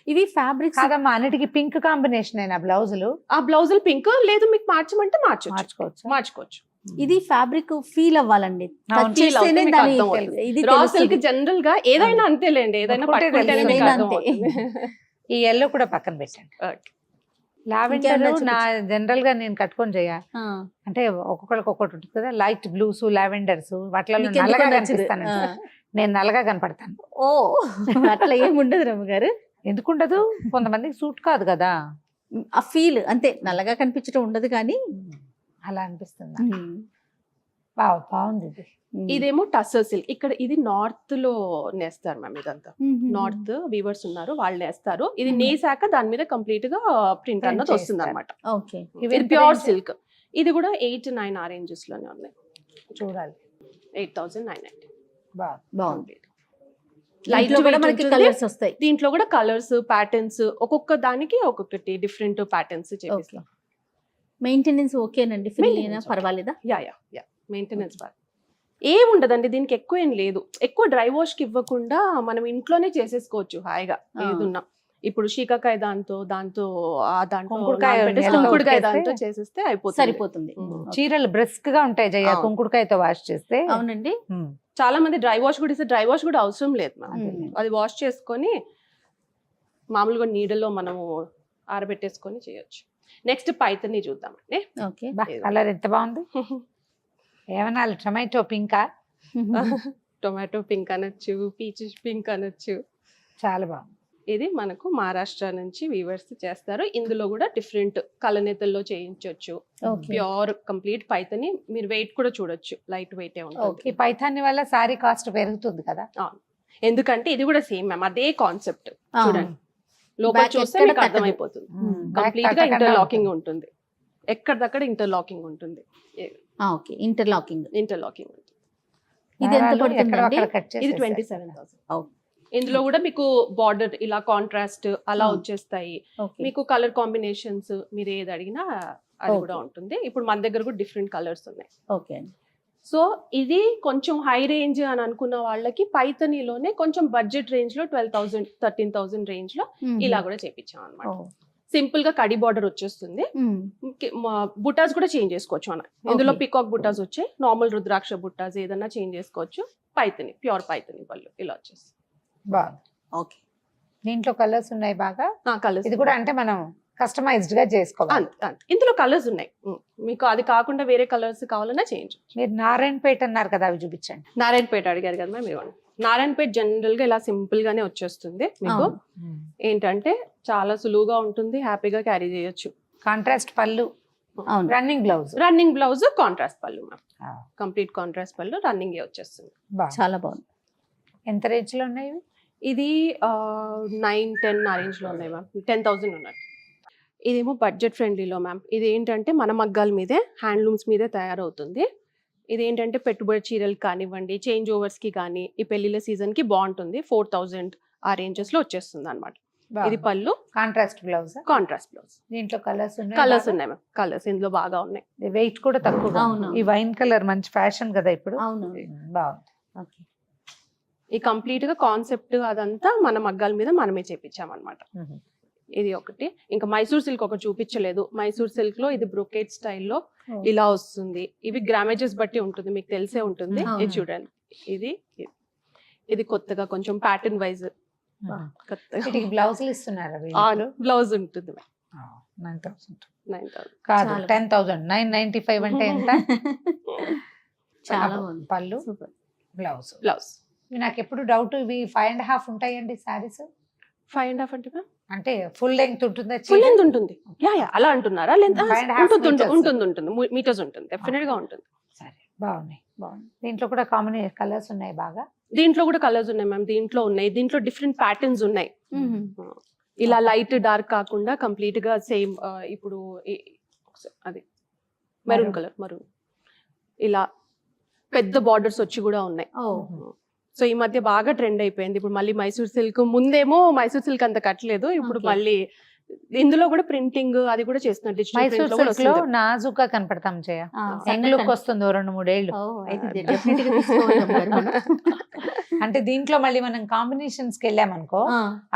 [SPEAKER 1] ఇవి ఫ్యాబ్రిక్స్
[SPEAKER 2] కాదమ్మా, అన్నిటికీ పింక్ కాంబినేషన్ అయినా బ్లౌజులు
[SPEAKER 3] ఆ బ్లౌజులు పింక్, లేదు మీకు మార్చమంటే
[SPEAKER 2] మార్చుకోవచ్చు.
[SPEAKER 3] మార్చుకోవచ్చు.
[SPEAKER 1] ఇది ఫ్యాబ్రిక్ ఫీల్ అవ్వాలండి.
[SPEAKER 2] అవును,
[SPEAKER 1] Touch
[SPEAKER 3] feel అవుతే
[SPEAKER 1] చేస్తేనే
[SPEAKER 3] మీకు
[SPEAKER 1] దాని
[SPEAKER 3] అర్థం అవుతుంది.
[SPEAKER 1] ఇది
[SPEAKER 3] రా
[SPEAKER 1] తెలుస్తుంది.
[SPEAKER 3] సిల్క్ జనరల్ గా ఏదైనా అంతేలేండి, ఏదైనా
[SPEAKER 2] పట్టుకుంటే
[SPEAKER 3] పట్టుకుంటేనే మీకు
[SPEAKER 1] ఏదైనా
[SPEAKER 3] అర్థం
[SPEAKER 1] అంతే.
[SPEAKER 3] అవుతుంది.
[SPEAKER 2] ఈ ఎల్లో కూడా పక్కన పెట్టండి.
[SPEAKER 3] Okay.
[SPEAKER 2] లావెండర్
[SPEAKER 1] ఇంకేమన్నా
[SPEAKER 2] నా జనరల్ గా నేను కట్టుకొని చేయ,
[SPEAKER 1] ఆ.
[SPEAKER 2] అంటే ఒక్కొక్కరికి ఒక్కొక్కటి ఉంటుంది కదా, లైట్ బ్లూస్ లావెండర్స్ వాటిలో
[SPEAKER 1] మీకు ఎందుకో
[SPEAKER 2] నల్లగా
[SPEAKER 1] నచ్చదు.
[SPEAKER 2] కనిపిస్తాను.
[SPEAKER 1] ఆ.
[SPEAKER 2] నేను నల్లగా కనపడతాను.
[SPEAKER 1] ఓ అట్లా ఏముండదు రమగారు.
[SPEAKER 2] ఎందుకుండదు, కొంతమందికి సూట్ కాదు కదా.
[SPEAKER 1] ఆ ఫీల్ అంతే, నల్లగా కనిపించడం ఉండదు కానీ.
[SPEAKER 2] అలా అనిపిస్తుంది. బాగుంది ఇది.
[SPEAKER 3] ఇదేమో టస్సర్ సిల్క్. ఇక్కడ ఇది నార్త్ లో నేస్తారు మ్యామ్. ఇదంతా నార్త్ వీవర్స్ ఉన్నారు, వాళ్ళు నేస్తారు. ఇది నేసాక దాని మీద కంప్లీట్ గా ప్రింట్
[SPEAKER 2] Print
[SPEAKER 3] అన్నది వస్తుంది
[SPEAKER 2] చేస్తారు.
[SPEAKER 3] అనమాట.
[SPEAKER 1] ఓకే.
[SPEAKER 3] ఇది ప్యూర్ సిల్క్. ఇది కూడా 8-9 ఆ ranges లోనే ఉన్నాయి.
[SPEAKER 2] చూడాలి.
[SPEAKER 3] 8,990.
[SPEAKER 1] బాగుంది.
[SPEAKER 3] లైట్
[SPEAKER 1] లైట్ కూడా మనకి కలర్స్ వస్తాయి.
[SPEAKER 3] దీంట్లో కూడా కలర్స్, ప్యాటర్న్స్, ఒక్కొక్క దానికి ఒక్కొక్కటి డిఫరెంట్ ప్యాటర్న్స్ చేపిస్తాం.
[SPEAKER 1] మెయింటెనెన్స్ ఓకేనండి, ఫ్రీ అయినా
[SPEAKER 3] Maintenance
[SPEAKER 1] పర్వాలేదా?
[SPEAKER 3] యా మెయింటెనెన్స్ బాగా ఏం ఉండదండి. దీనికి ఎక్కువ ఏం లేదు. ఎక్కువ డ్రై వాష్ కి ఇవ్వకుండా మనం ఇంట్లోనే చేసేసుకోవచ్చు హాయిగా ఏదున్నా. ఇప్పుడు శీకాకాయ దాంతో
[SPEAKER 2] కుంకుడుకాయ
[SPEAKER 3] నానబెట్టేసి
[SPEAKER 2] నెలలో
[SPEAKER 3] కుంకుడుకాయ
[SPEAKER 2] ఉతికేస్తే
[SPEAKER 3] దాంతో చేసేస్తే అయిపోతుంది.
[SPEAKER 1] సరిపోతుంది.
[SPEAKER 2] చీరలు బ్రిస్క్ గా ఉంటాయి జయ,
[SPEAKER 3] అవును.
[SPEAKER 2] కుంకుడుకాయతో వాష్ చేస్తే.
[SPEAKER 1] అవునండి.
[SPEAKER 3] చాలా మంది డ్రై వాష్ కూడా ఇస్తే, డ్రై వాష్ కూడా అవసరం లేదు మ్యామ్. అది వాష్ చేసుకొని మామూలుగా నీడలో మనము ఆరబెట్టేసుకొని చేయొచ్చు. నెక్స్ట్ పైతని చూద్దామండి.
[SPEAKER 1] ఓకే.
[SPEAKER 2] కలర్ ఎంత బాగుంది. ఏమన్నా టొమాటో పింకా?
[SPEAKER 3] టొమాటో పింక్ అనొచ్చు, పీచ్ పింక్ అనొచ్చు.
[SPEAKER 2] చాలా బాగుంది.
[SPEAKER 3] ఇది మనకు మహారాష్ట్ర నుంచి వీవర్స్ చేస్తారు. ఇందులో కూడా డిఫరెంట్ కలనేతల్లో చేయించవచ్చు.
[SPEAKER 1] ఓకే.
[SPEAKER 3] Pure complete Paithani. మీరు వెయిట్ కూడా చూడొచ్చు, లైట్ వెయిట్ ఉంటుంది.
[SPEAKER 2] ఈ పైథాన్ని వల్ల సారీ కాస్ట్ పెరుగుతుంది కదా.
[SPEAKER 3] ఎందుకంటే ఇది కూడా సేమ్ మ్యామ్, అదే కాన్సెప్ట్.
[SPEAKER 1] ఆ.
[SPEAKER 3] చూడండి, లోపల
[SPEAKER 1] Back
[SPEAKER 3] చూస్తే
[SPEAKER 1] ఎక్కడ
[SPEAKER 3] మీకు
[SPEAKER 1] తగ్గదు.
[SPEAKER 3] అర్థమైపోతుంది.
[SPEAKER 2] Back
[SPEAKER 3] కంప్లీట్ గా
[SPEAKER 2] తగ్గకుండా
[SPEAKER 3] ఇంటర్లాకింగ్ ఉంటుంది. ఎక్కడిదక్కడ ఇంటర్లాకింగ్ ఉంటుంది.
[SPEAKER 1] ఓకే. ఇంటర్లాకింగ్.
[SPEAKER 3] ఇంటర్లాకింగ్ ఉంటుంది.
[SPEAKER 1] ఇది ఎంత
[SPEAKER 2] దారాలు
[SPEAKER 1] పడుతుందండి?
[SPEAKER 2] ఎక్కడో అక్కడ కట్
[SPEAKER 3] ఇది
[SPEAKER 2] చేసేసారు.
[SPEAKER 3] 27,000.
[SPEAKER 1] Oh.
[SPEAKER 3] ఇందులో కూడా మీకు బార్డర్ ఇలా కాంట్రాస్ట్ అలా
[SPEAKER 1] Hmm.
[SPEAKER 3] వచ్చేస్తాయి.
[SPEAKER 1] ఓకే.
[SPEAKER 3] మీకు కలర్ కాంబినేషన్స్ మీరు ఏది అడిగినా అది
[SPEAKER 1] Okay.
[SPEAKER 3] కూడా ఉంటుంది. ఇప్పుడు మన దగ్గర కూడా డిఫరెంట్ కలర్స్ ఉన్నాయి.
[SPEAKER 1] ఓకే అండి.
[SPEAKER 3] సో ఇది కొంచెం హై రేంజ్ అని అనుకున్న వాళ్ళకి పైతనీలోనే కొంచెం బడ్జెట్ రేంజ్ లో 12,000 13,000 రేంజ్ లో ఇలా కూడా చేపించాం అనమాట. సింపుల్ గా కడి బార్డర్ వచ్చేస్తుంది. బుటాస్ కూడా చేంజ్ చేసుకోవచ్చు అన్న. ఇందులో
[SPEAKER 1] Okay.
[SPEAKER 3] పికాక్ బుటాస్ వచ్చాయి, నార్మల్ రుద్రాక్ష బుటాస్ ఏదన్నా చేంజ్ చేసుకోవచ్చు. పైతని, ప్యూర్ పైతని పళ్ళు ఇలా వచ్చేసి
[SPEAKER 2] బాగుంది.
[SPEAKER 1] ఓకే.
[SPEAKER 2] దీంట్లో కలర్స్ ఉన్నాయి బాగా.
[SPEAKER 3] కలర్స్.
[SPEAKER 2] ఇది కూడా అంటే మనం కస్టమైజ్డ్ గా చేసుకోవాలి.
[SPEAKER 3] ఇందులో కలర్స్ ఉన్నాయి. మీకు అది కాకుండా వేరే కలర్స్ కావాలన్నా చేంజ్.
[SPEAKER 2] మీరు నారాయణపేట అన్నారు కదా, అవి చూపించండి.
[SPEAKER 3] నారాయణపేట అడిగారు కదా మీరు. నారాయణపేట జనరల్ గా ఇలా సింపుల్ గానే వచ్చేస్తుంది మీకు. ఏంటంటే చాలా సులువుగా ఉంటుంది, హ్యాపీగా క్యారీ చేయొచ్చు.
[SPEAKER 2] కాంట్రాస్ట్ పళ్ళు,
[SPEAKER 1] అవును.
[SPEAKER 2] Running blouse
[SPEAKER 3] running blouse contrast పళ్ళు మ్యామ్, కంప్లీట్ కాంట్రాస్ట్ పళ్ళు రన్నింగ్ వచ్చేస్తుంది.
[SPEAKER 1] చాలా బాగుంది.
[SPEAKER 2] ఎంత రేంజ్ లో ఉన్నాయి ఇవి?
[SPEAKER 3] ఇది 9-10 ఆ రేంజ్ లో ఉన్నాయి మ్యామ్, 10,000 ఉన్నట్టు. ఇదేమో బడ్జెట్ ఫ్రెండ్లీలో మ్యామ్. ఇది ఏంటంటే మన మగ్గాల మీదే హ్యాండ్లూమ్స్ మీదే తయారవుతుంది. ఇది ఏంటంటే పెట్టుబడి చీరలు కానివ్వండి, చేంజ్ ఓవర్స్ కి కానీ, ఈ పెళ్లిళ్ళ సీజన్ కి బాగుంటుంది. 4,000 ఆ రేంజెస్ లో వచ్చేస్తుంది అనమాట. ఇది పళ్ళు,
[SPEAKER 2] కాంట్రాస్ట్ బ్లౌజ్,
[SPEAKER 3] కాంట్రాస్ట్ బ్లౌజ్.
[SPEAKER 2] దీంట్లో కలర్స్ ఉన్నాయి.
[SPEAKER 3] కలర్స్ ఉన్నాయి మ్యామ్, కలర్స్ ఇందులో బాగా ఉన్నాయి.
[SPEAKER 2] వెయిట్ కూడా తక్కువ.
[SPEAKER 1] అవును.
[SPEAKER 2] ఈ వైన్ కలర్ మంచి ఫ్యాషన్ కదా ఇప్పుడు.
[SPEAKER 1] అవును.
[SPEAKER 2] బాగుంది.
[SPEAKER 1] ఓకే.
[SPEAKER 3] ఈ కంప్లీట్ గా కాన్సెప్ట్ అదంతా మన మగ్గాల మీద మనమే చేపించామన్నమాట. ఇది ఒకటి. ఇంకా మైసూర్ సిల్క్ ఒకటి చూపించలేదు. మైసూర్ సిల్క్ లో ఇది బ్రొకేట్ స్టైల్లో ఇలా వస్తుంది. ఇవి గ్రామేజెస్ బట్టి ఉంటుంది, మీకు తెలిసే ఉంటుంది. ఇది చూడండి, ఇది ఇది కొత్తగా కొంచెం ప్యాటర్న్ వైజ్ కొత్తగా
[SPEAKER 2] బ్లౌజులు ఇస్తున్నారా?
[SPEAKER 3] బ్లౌజ్ ఉంటుంది.
[SPEAKER 2] 9,000 కాదు, 10,000. 995 అంటే ఎంత?
[SPEAKER 1] చాలా బాగుంది.
[SPEAKER 2] పళ్ళు, బ్లౌజ్.
[SPEAKER 3] బ్లౌజ్
[SPEAKER 2] నాకు ఎప్పుడు డౌట్, ఇవి 5.5 ఉంటాయండి సారీస్?
[SPEAKER 3] 5.5 అంటే
[SPEAKER 2] అంటే ఫుల్ లెంగ్త్ ఉంటుందా?
[SPEAKER 3] ఫుల్ లెంత్ ఉంటుంది. అలా అంటున్నారా? లెంత్
[SPEAKER 2] 5.5
[SPEAKER 3] ఉంటుంది, మీటర్స్ ఉంటుంది, డెఫినెట్ గా ఉంటుంది.
[SPEAKER 2] సరే, బాగున్నాయి. దీంట్లో కూడా కాంబినేషన్ కలర్స్ ఉన్నాయి బాగా.
[SPEAKER 3] దీంట్లో కూడా కలర్స్ ఉన్నాయి మ్యామ్. దీంట్లో ఉన్నాయి, దీంట్లో డిఫరెంట్ ప్యాటర్న్స్ ఉన్నాయి. ఇలా లైట్ డార్క్ కాకుండా కంప్లీట్ గా సేమ్. ఇప్పుడు అది మెరూన్ కలర్, మరూన్ ఇలా పెద్ద బార్డర్స్ వచ్చి కూడా ఉన్నాయి. సో ఈ మధ్య బాగా ట్రెండ్ అయిపోయింది. ఇప్పుడు మళ్ళీ మైసూర్ సిల్క్, ముందేమో మైసూర్ సిల్క్ అంత కట్టలేదు, ఇప్పుడు మళ్ళీ ఇందులో కూడా ప్రింటింగ్ అది కూడా చేస్తున్నారు.
[SPEAKER 2] మైసూర్ సిల్క్ లో నాజుగా కనపడతాం చేయ, యంగ్ లుక్ వస్తుంది 2-3 ఏళ్ళు. అంటే దీంట్లో మళ్ళీ మనం కాంబినేషన్స్ కి వెళ్ళామనుకో,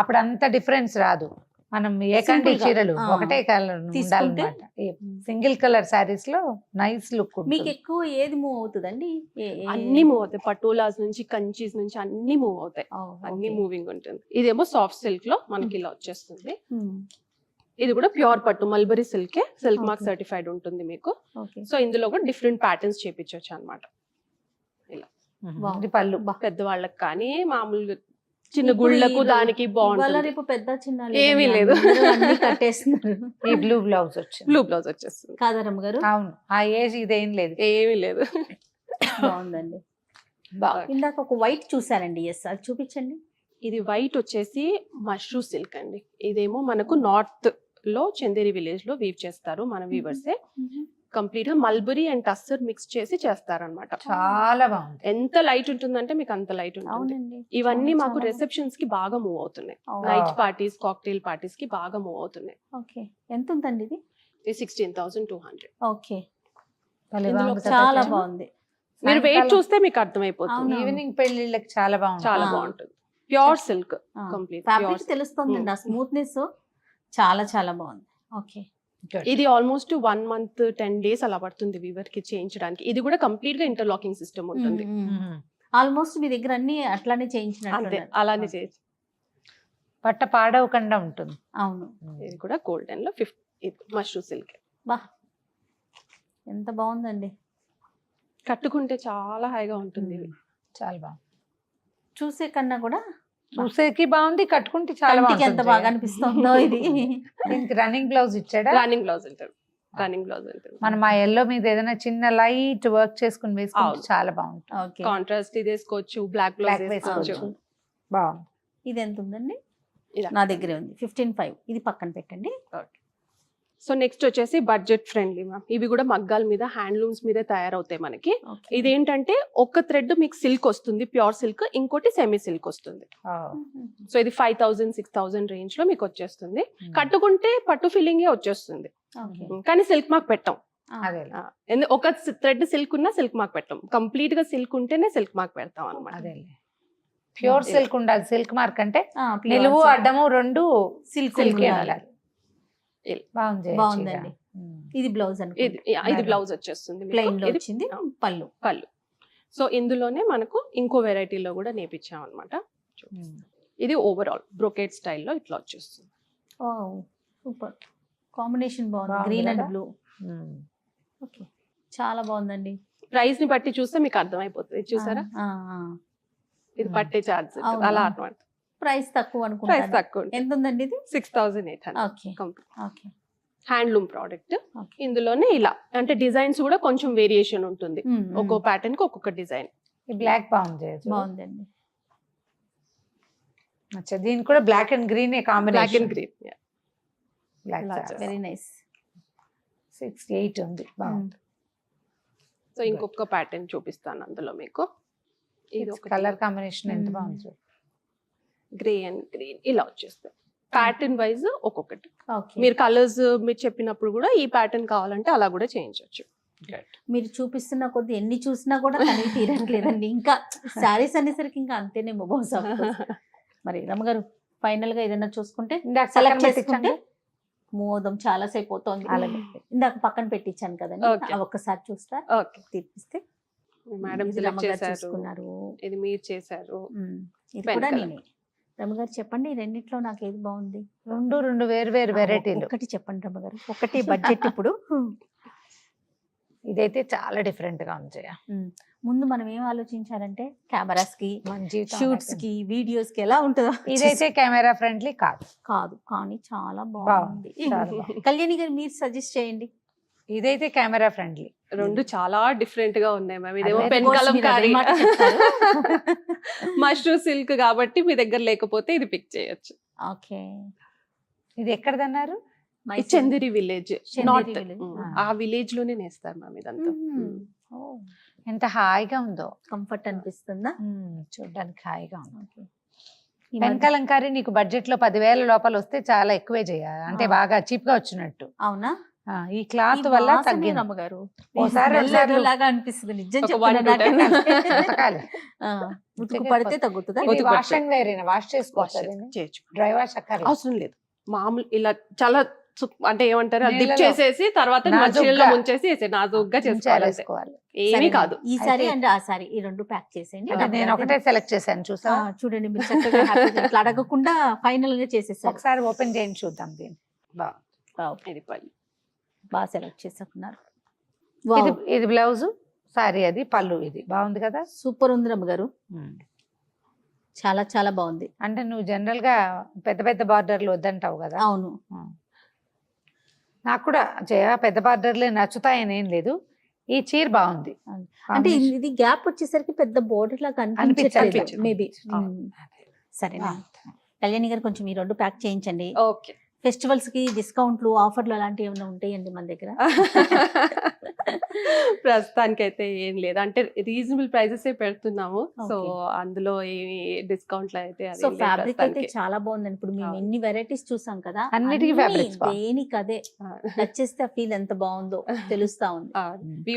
[SPEAKER 2] అప్పుడు అంత డిఫరెన్స్ రాదు. మనం ఏకంటి చీరలు ఒకటే కలర్ ఉండాలన్నమాట. సింగిల్ కలర్ సారీస్ లో నైస్ లుక్.
[SPEAKER 1] మీకు ఎక్కువ ఏది మూవ్ అవుతుందండి?
[SPEAKER 3] అన్ని మూవ్ అవుతాయి, పటోలాస్ నుంచి కంచీస్ నుంచి అన్ని మూవ్ అవుతాయి, అన్ని మూవింగ్ ఉంటుంది. ఇదేమో సాఫ్ట్ సిల్క్ లో మనకి ఇలా వచ్చేస్తుంది. ఇది కూడా ప్యూర్ పట్టు మల్బరీ సిల్కే, సిల్క్ మార్క్ సర్టిఫైడ్ ఉంటుంది మీకు. సో ఇందులో కూడా డిఫరెంట్ ప్యాటర్న్స్ చేపించవచ్చు అన్నమాట. ఇలా
[SPEAKER 2] పళ్ళు
[SPEAKER 3] పెద్దవాళ్ళకి కానీ మామూలుగా చిన్న గుళ్ళకు దానికి బాగుంటుంది.
[SPEAKER 1] పెద్ద చిన్న
[SPEAKER 3] ఏమీ లేదు,
[SPEAKER 1] కట్టేస్తున్నారు.
[SPEAKER 2] ఈ బ్లూ బ్లౌజ్ వచ్చింది,
[SPEAKER 3] బ్లూ బ్లౌజ్ వచ్చేస్తుంది.
[SPEAKER 1] కాదరమ్మ గారు?
[SPEAKER 2] అవును, ఆ ఏజ్ ఇదేం లేదు,
[SPEAKER 3] ఏమీ లేదు.
[SPEAKER 1] బాగుందండి. ఇందాక ఒక వైట్ చూసానండి, ఎస్ అది చూపించండి.
[SPEAKER 3] ఇది వైట్ వచ్చేసి మష్రూ సిల్క్ అండి. ఇదేమో మనకు నార్త్ లో చందేరి విలేజ్ లో వీవ్ చేస్తారు మన వీవర్సే. కంప్లీట్ గా మల్బరీ అండ్ టస్సర్ మిక్స్ చేసి చేస్తారన్నమాట.
[SPEAKER 2] చాలా బాగుంది.
[SPEAKER 3] ఎంత లైట్ ఉంటుందంటే మీకు అంత లైట్ ఉంటుంది. ఇవన్నీ మాకు రిసెప్షన్స్ కి బాగా మూవ్ అవుతున్నాయి, నైట్ పార్టీస్, కాక్టైల్ పార్టీస్ కి బాగా మూవ్ అవుతున్నాయి.
[SPEAKER 1] ఓకే, ఎంత ఉందండి ఇది?
[SPEAKER 3] 16,200.
[SPEAKER 1] ఓకే, చాలా బాగుంది.
[SPEAKER 3] మీరు వెయిట్ చూస్తే మీకు అర్థమైపోతుంది.
[SPEAKER 2] ఈవినింగ్ పెళ్లిళ్ళకి చాలా బాగుంది,
[SPEAKER 3] చాలా బాగుంటుంది. ప్యూర్ సిల్క్ కంప్లీట్
[SPEAKER 1] ఫ్యాబ్రిక్ తెలుస్తుందండి, ఆ స్మూత్నెస్ చాలా చాలా బాగుంది. ఓకే,
[SPEAKER 3] ఇది ఆల్మోస్ట్ 1 month 10 days అలా పడుతుంది వీవర్ కి చేయించడానికి. ఇది కూడా కంప్లీట్ గా ఇంటర్లాకింగ్ సిస్టమ్ ఉంటుంది.
[SPEAKER 1] ఆల్మోస్ట్ మీ దగ్గర అన్ని అట్లానే చేయించినట్టు,
[SPEAKER 3] అలానే చేయొచ్చు,
[SPEAKER 2] పట్ట పాడవకుండా ఉంటుంది.
[SPEAKER 1] అవును.
[SPEAKER 3] ఇది కూడా గోల్డెన్ లో 50 మష్రూ సిల్క్.
[SPEAKER 1] బా, ఎంత బాగుందండి.
[SPEAKER 3] కట్టుకుంటే చాలా హాయిగా ఉంటుంది.
[SPEAKER 2] చాలా బాగుంది,
[SPEAKER 1] చూసే కన్నా కూడా
[SPEAKER 2] చూసేకి బాగుంది, కట్టుకుంటే చాలా బాగుంది.
[SPEAKER 1] ఎంత బాగా అనిపిస్తుందో ఇది.
[SPEAKER 2] దీనికి రన్నింగ్ బ్లౌజ్ ఇచ్చాడా?
[SPEAKER 3] రన్నింగ్ బ్లౌజ్ ఉంటుంది, రన్నింగ్ బ్లౌజ్ ఉంటుంది.
[SPEAKER 2] మనం ఆ ఎల్లో మీద ఏదైనా చిన్న లైట్ వర్క్ చేసుకుని వేసుకుంటే చాలా బాగుంటుంది.
[SPEAKER 3] కాంట్రాస్ట్ ఇది వేసుకోవచ్చు, బ్లాక్ బ్లౌజ్ వేసుకోవచ్చు.
[SPEAKER 2] బాగుంది.
[SPEAKER 1] ఇది ఎంత ఉందండి? నా దగ్గరే ఉంది 15,500. ఇది పక్కన పెట్టండి.
[SPEAKER 3] సో నెక్స్ట్ వచ్చేసి బడ్జెట్ ఫ్రెండ్లీ మ్యామ్. ఇవి కూడా మగ్గాల మీద హ్యాండ్లూమ్స్ మీదే తయారవుతాయి మనకి. ఇదేంటంటే ఒక థ్రెడ్ మీకు సిల్క్ వస్తుంది, ప్యూర్ సిల్క్, ఇంకోటి సెమీ సిల్క్ వస్తుంది. సో ఇది 5,000-6,000 రేంజ్ లో మీకు వచ్చేస్తుంది. కట్టుకుంటే పట్టు ఫీలింగే వచ్చేస్తుంది, కానీ సిల్క్ మార్క్ పెట్టాం. ఒక థ్రెడ్ సిల్క్ ఉన్నా సిల్క్ మార్క్ పెట్టాం, కంప్లీట్ గా సిల్క్ ఉంటేనే సిల్క్ మార్క్ పెడతాం అన్నమాట.
[SPEAKER 2] ప్యూర్ సిల్క్ ఉండాలి. సిల్క్ మార్క్ అంటే నిలువు అడ్డము 2 సిల్క్ ఉండాలి.
[SPEAKER 1] బాగుందండి. ఇది బ్లౌజ్
[SPEAKER 3] ఇది బ్లౌజ్ వచ్చేస్తుంది,
[SPEAKER 1] ప్లెయిన్ లో వచ్చింది. పళ్ళు
[SPEAKER 3] సో ఇందులోనే మనకు ఇంకో వెరైటీలో కూడా నేర్పించాం అనమాట. ఇది ఓవరాల్ బ్రోకేట్ స్టైల్లో ఇట్లా వచ్చేస్తుంది.
[SPEAKER 1] సూపర్ కాంబినేషన్, బాగుంది. Green and blue. ఓకే, చాలా బాగుందండి.
[SPEAKER 3] ప్రైస్ ని బట్టి చూస్తే మీకు అర్థమైపోతుంది. చూసారా, ఇది పట్టే చార్జ్ అలా అన్నమాట.
[SPEAKER 1] ప్రైస్ తక్కువ అనుకుంటా.
[SPEAKER 3] ప్రైస్ తక్కువ.
[SPEAKER 1] ఎంత ఉందండి ఇది?
[SPEAKER 3] 6,800.
[SPEAKER 1] Okay,
[SPEAKER 3] handloom product.
[SPEAKER 1] Okay.
[SPEAKER 3] ఇందులోనే ఇలా అంటే డిజైన్స్ కూడా కొంచెం వేరియేషన్ ఉంటుంది, ఒక్కో ప్యాటర్న్ కి ఒక్కొక్క డిజైన్.
[SPEAKER 2] ఈ బ్లాక్ బాగుంది.
[SPEAKER 1] బాగుందండి.
[SPEAKER 2] అచ్చా, దీనికి కూడా black and green
[SPEAKER 3] black
[SPEAKER 2] combination.
[SPEAKER 3] And green.
[SPEAKER 2] Black
[SPEAKER 1] very nice.
[SPEAKER 2] 68 ఉంది, బాగుంది.
[SPEAKER 3] సో ఇంకొక ప్యాటర్న్ చూపిస్తాను అందులో మీకు. ఇది ఒక
[SPEAKER 2] కలర్ కాంబినేషన్ ఎంత బాగుంది.
[SPEAKER 3] గ్రే అండ్ గ్రీన్ ఇలా వచ్చేస్తాయి. ప్యాటర్న్ వైజ్ ఒక్కొక్కటి.
[SPEAKER 1] ఓకే.
[SPEAKER 3] మీరు కలర్స్ మీరు చెప్పినప్పుడు కూడా ఈ ప్యాటర్న్ కావాలంటే అలా కూడా చేయించవచ్చు.
[SPEAKER 1] మీరు చూపిస్తున్న కొద్ది ఎన్ని చూసినా కూడా తనివి తీరట్లేదండి. ఇంకా శారీస్ అనేసరికి ఇంకా అంతేనేమో బహుశా. మరి రమ్మగారు ఫైనల్ గా ఏదైనా చూసుకుంటే
[SPEAKER 2] ఇందాక
[SPEAKER 1] సెలెక్ట్
[SPEAKER 2] పక్కన
[SPEAKER 1] చేసుకుంటే
[SPEAKER 2] పెట్టించండి.
[SPEAKER 1] మోదం చాలా సేపు అవుతోంది.
[SPEAKER 2] అలాగే.
[SPEAKER 1] ఇందాక పక్కన పెట్టించాను కదండి,
[SPEAKER 3] Okay.
[SPEAKER 1] అవి ఒక్కసారి చూస్తా
[SPEAKER 3] ఓకే
[SPEAKER 1] తీపిస్తే.
[SPEAKER 3] మేడం
[SPEAKER 1] ఇది
[SPEAKER 3] సెలెక్ట్
[SPEAKER 1] రమ్మగారు
[SPEAKER 3] చేశారు,
[SPEAKER 1] చూసుకున్నారు.
[SPEAKER 3] ఇది మీరు చేశారు.
[SPEAKER 1] ఇది
[SPEAKER 3] Pen
[SPEAKER 1] కూడా
[SPEAKER 3] colour.
[SPEAKER 1] నేనే. రమ్మగారు చెప్పండి, ఈ రెండిట్లో నాకు ఏది బాగుంది?
[SPEAKER 2] రెండు వేరు వెరైటీలు.
[SPEAKER 1] ఒకటి చెప్పండి రమ్మగారు, ఒకటి బడ్జెట్ ఇప్పుడు.
[SPEAKER 2] ఇదైతే చాలా డిఫరెంట్ గా ఉంది జయ.
[SPEAKER 1] ముందు మనం ఏం ఆలోచించాలంటే కెమెరాస్ కి,
[SPEAKER 2] మన జీవితం
[SPEAKER 1] షూట్స్
[SPEAKER 2] అనేది.
[SPEAKER 1] కి, వీడియోస్ కి ఎలా ఉంటుందో.
[SPEAKER 2] ఇదైతే కెమెరా ఫ్రెండ్లీ కాదు.
[SPEAKER 1] కాదు కానీ చాలా
[SPEAKER 2] బాగుంది,
[SPEAKER 1] బాగుంది.
[SPEAKER 2] చాలా బాగుంది.
[SPEAKER 1] కళ్యాణి గారు మీరు సజెస్ట్ చేయండి.
[SPEAKER 2] ఇదైతే కెమెరా ఫ్రెండ్లీ.
[SPEAKER 3] రెండు చాలా డిఫరెంట్ గా ఉన్నాయి మ్యామ్. ఇదేమో
[SPEAKER 1] అదే,
[SPEAKER 3] పెన్
[SPEAKER 1] of course,
[SPEAKER 3] కలం
[SPEAKER 1] మీరు అదే
[SPEAKER 3] కారీ,
[SPEAKER 1] మాట చెప్తారు.
[SPEAKER 3] మష్రూమ్ సిల్క్ కాబట్టి మీ దగ్గర లేకపోతే ఇది పిక్ చేయొచ్చు.
[SPEAKER 1] ఓకే.
[SPEAKER 2] ఇది ఎక్కడదన్నారు?
[SPEAKER 3] ఇది Chanderi village,
[SPEAKER 1] Chanderi
[SPEAKER 3] north.
[SPEAKER 1] village.
[SPEAKER 3] ఆ విలేజ్ లోనే నేస్తారు మ్యామ్ ఇదంతా.
[SPEAKER 2] ఎంత హాయిగా ఉందో.
[SPEAKER 1] కంఫర్ట్ అనిపిస్తుందా?
[SPEAKER 2] చూడ్డానికి హాయిగా ఉంది.
[SPEAKER 1] Okay. ఈ
[SPEAKER 2] పెన్
[SPEAKER 1] మధ్య-
[SPEAKER 2] కలంకారీ నీకు బడ్జెట్ లో 10,000 లోపల వస్తే చాలా ఎక్కువే చేయాలి, అంటే బాగా చీప్ గా వచ్చినట్టు.
[SPEAKER 1] అవునా?
[SPEAKER 2] ఈ క్లాత్
[SPEAKER 1] ఈ
[SPEAKER 2] వల్ల
[SPEAKER 1] వాసనే
[SPEAKER 2] తగ్గింది.
[SPEAKER 1] రమ్మగారు.
[SPEAKER 2] ఓసారి
[SPEAKER 1] smell
[SPEAKER 2] ఒకసారి
[SPEAKER 1] ఏదోలాగా అనిపిస్తుంది నిజం
[SPEAKER 3] ఒక
[SPEAKER 1] చెప్తున్నా
[SPEAKER 3] 1 to 10.
[SPEAKER 1] నాకే.
[SPEAKER 2] ఉతకాలి.
[SPEAKER 1] ఉతుకు పడితే తగ్గుతుందా?
[SPEAKER 3] ఉతుకు
[SPEAKER 2] వాష్
[SPEAKER 3] పడితే.
[SPEAKER 2] అండ్ వేర్ వాష్ చేసుకోవచ్చు.
[SPEAKER 3] చేయొచ్చు.
[SPEAKER 2] డ్రై వాష్ అక్కర్లేదు.
[SPEAKER 3] అవసరం లేదు, మామూలు ఇలా చాలా అంటే ఏమంటారు డిప్
[SPEAKER 2] నీళ్ళలో
[SPEAKER 3] చేసేసి తర్వాత
[SPEAKER 2] నాజూగ్గా
[SPEAKER 3] మంచినీళ్ళలో ముంచేసి నాజూగ్గా చేసుకోవాలి.
[SPEAKER 2] చేసుకోవాలి.
[SPEAKER 3] ఏమీ
[SPEAKER 1] సరే,
[SPEAKER 3] కాదు.
[SPEAKER 1] ఈ సారీ
[SPEAKER 2] అయితే-
[SPEAKER 1] అండ్ ఆ సారీ ఈ రెండు ప్యాక్ చేసేయండి.
[SPEAKER 2] అంటే నేను ఒకటే సెలెక్ట్ చేశాను, చూసా.
[SPEAKER 1] చూడండి మీరు చక్కగా హ్యాపీగా ఇట్లా అడగకుండా ఫైనల్ గా చేసేసారు.
[SPEAKER 2] ఒకసారి ఓపెన్ చేయండి చూద్దాం దీన్ని.
[SPEAKER 3] ఇది పళ్ళు.
[SPEAKER 1] బాగా సెలెక్ట్ చేసుకున్నారు.
[SPEAKER 2] ఇది బ్లౌజ్, సారీ అది పళ్ళు. ఇది బాగుంది కదా.
[SPEAKER 1] సూపర్ ఉంది రమ్మగారు, చాలా చాలా బాగుంది.
[SPEAKER 2] అంటే నువ్వు జనరల్ గా పెద్ద పెద్ద బార్డర్లు వద్దంటావు కదా.
[SPEAKER 1] అవును.
[SPEAKER 2] నాకు కూడా జయ పెద్ద బార్డర్లే నచ్చుతాయని ఏం లేదు. ఈ చీర బాగుంది.
[SPEAKER 1] అంటే ఇది గ్యాప్ వచ్చేసరికి పెద్ద బోర్డర్ లాగా
[SPEAKER 2] అనిపించట్లేదు.
[SPEAKER 1] అనిపించట్లేదు మేబీ. సరేనా కళ్యాణి గారు, కొంచెం ఈ రెండు ప్యాక్ చేయించండి.
[SPEAKER 3] ఓకే.
[SPEAKER 1] ఫెస్టివల్స్ కి డిస్కౌంట్లు, ఆఫర్లు అలాంటివి ఏమైనా ఉంటాయండి మన దగ్గర?
[SPEAKER 3] ప్రస్తుతానికి అయితే ఏం లేదు, అంటే రీజనబుల్ ప్రైజెస్ పెడుతున్నాము. So
[SPEAKER 1] Okay.
[SPEAKER 3] అందులో ఏమి డిస్కౌంట్లు అయితే
[SPEAKER 1] సో ఫ్యాబ్రిక్ అయితే చాలా బాగుందండి. ఇప్పుడు మేము ఎన్ని వెరైటీస్ చూసాం కదా,
[SPEAKER 2] అన్నిటికీ
[SPEAKER 1] అన్ని
[SPEAKER 2] fabrics బాగుంది.
[SPEAKER 1] దేనికి అదే నచ్చేస్తే ఆ ఫీల్ ఎంత బాగుందో తెలుస్తా ఉంది.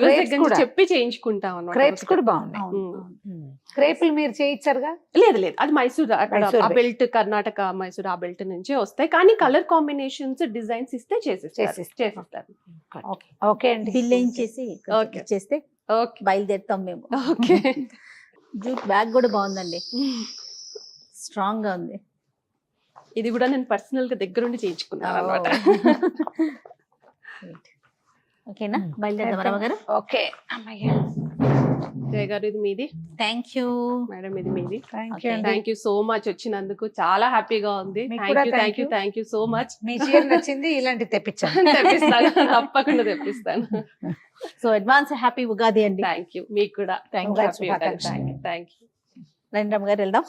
[SPEAKER 2] Crepes కూడా.
[SPEAKER 3] చెప్పి చేయించుకుంటాం అన్నమాట.
[SPEAKER 2] క్రేప్స్ కూడా బాగున్నాయి.
[SPEAKER 1] అవును,
[SPEAKER 3] ఉమ్.
[SPEAKER 1] అవును.
[SPEAKER 2] క్రేపులు మీరు చేయించారుగా.
[SPEAKER 3] లేదు లేదు, అది మైసూర్ అక్కడ
[SPEAKER 2] మైసూర్
[SPEAKER 3] ఆ బెల్ట్, కర్ణాటక మైసూర్ ఆ బెల్ట్ నుంచే వస్తాయి. కానీ కలర్ కాంబినేషన్స్, డిజైన్స్ ఇస్తే చేసిస్తారు.
[SPEAKER 2] ఓకే ఓకే అండి.
[SPEAKER 1] బిల్ వేయించేసి
[SPEAKER 3] Okay.
[SPEAKER 1] చేస్తే
[SPEAKER 3] ఓకే
[SPEAKER 1] బయలుదేరుతాం మేము.
[SPEAKER 3] ఓకే.
[SPEAKER 1] జూట్ బ్యాగ్ కూడా బాగుందండి, స్ట్రాంగ్ గా ఉంది.
[SPEAKER 3] ఇది కూడా నేను పర్సనల్ గా దగ్గరుండి చేయించుకున్నాను అన్నమాట.
[SPEAKER 1] ఓకేనా, బయలుదేరదాం రమ్మగారు.
[SPEAKER 2] ఓకే అమ్మయ్య.
[SPEAKER 3] జయ గారు ఇది మీది,
[SPEAKER 1] థ్యాంక్ యూ
[SPEAKER 3] మేడం ఇది మీది.
[SPEAKER 2] Thank
[SPEAKER 1] Okay.
[SPEAKER 2] యూ అండి.
[SPEAKER 3] థ్యాంక్ యూ సో మచ్ వచ్చినందుకు, చాలా హ్యాపీగా ఉంది.
[SPEAKER 2] మీకు
[SPEAKER 3] థ్యాంక్
[SPEAKER 2] కూడా
[SPEAKER 3] you, thank you,
[SPEAKER 2] thank you.
[SPEAKER 3] Thank you so much.
[SPEAKER 2] మీ చీర నచ్చింది, ఇలాంటి తెప్పించాను.
[SPEAKER 3] తెప్పిస్తాను, తప్పకుండా తెప్పిస్తాను.
[SPEAKER 1] సో అడ్వాన్స్ హ్యాపీ ఉగాది అండి.
[SPEAKER 3] థ్యాంక్ యూ, మీకు కూడా
[SPEAKER 1] Thank you.
[SPEAKER 3] Happy. Thank you.
[SPEAKER 1] రండి రమ్మగారు వెళ్దాం.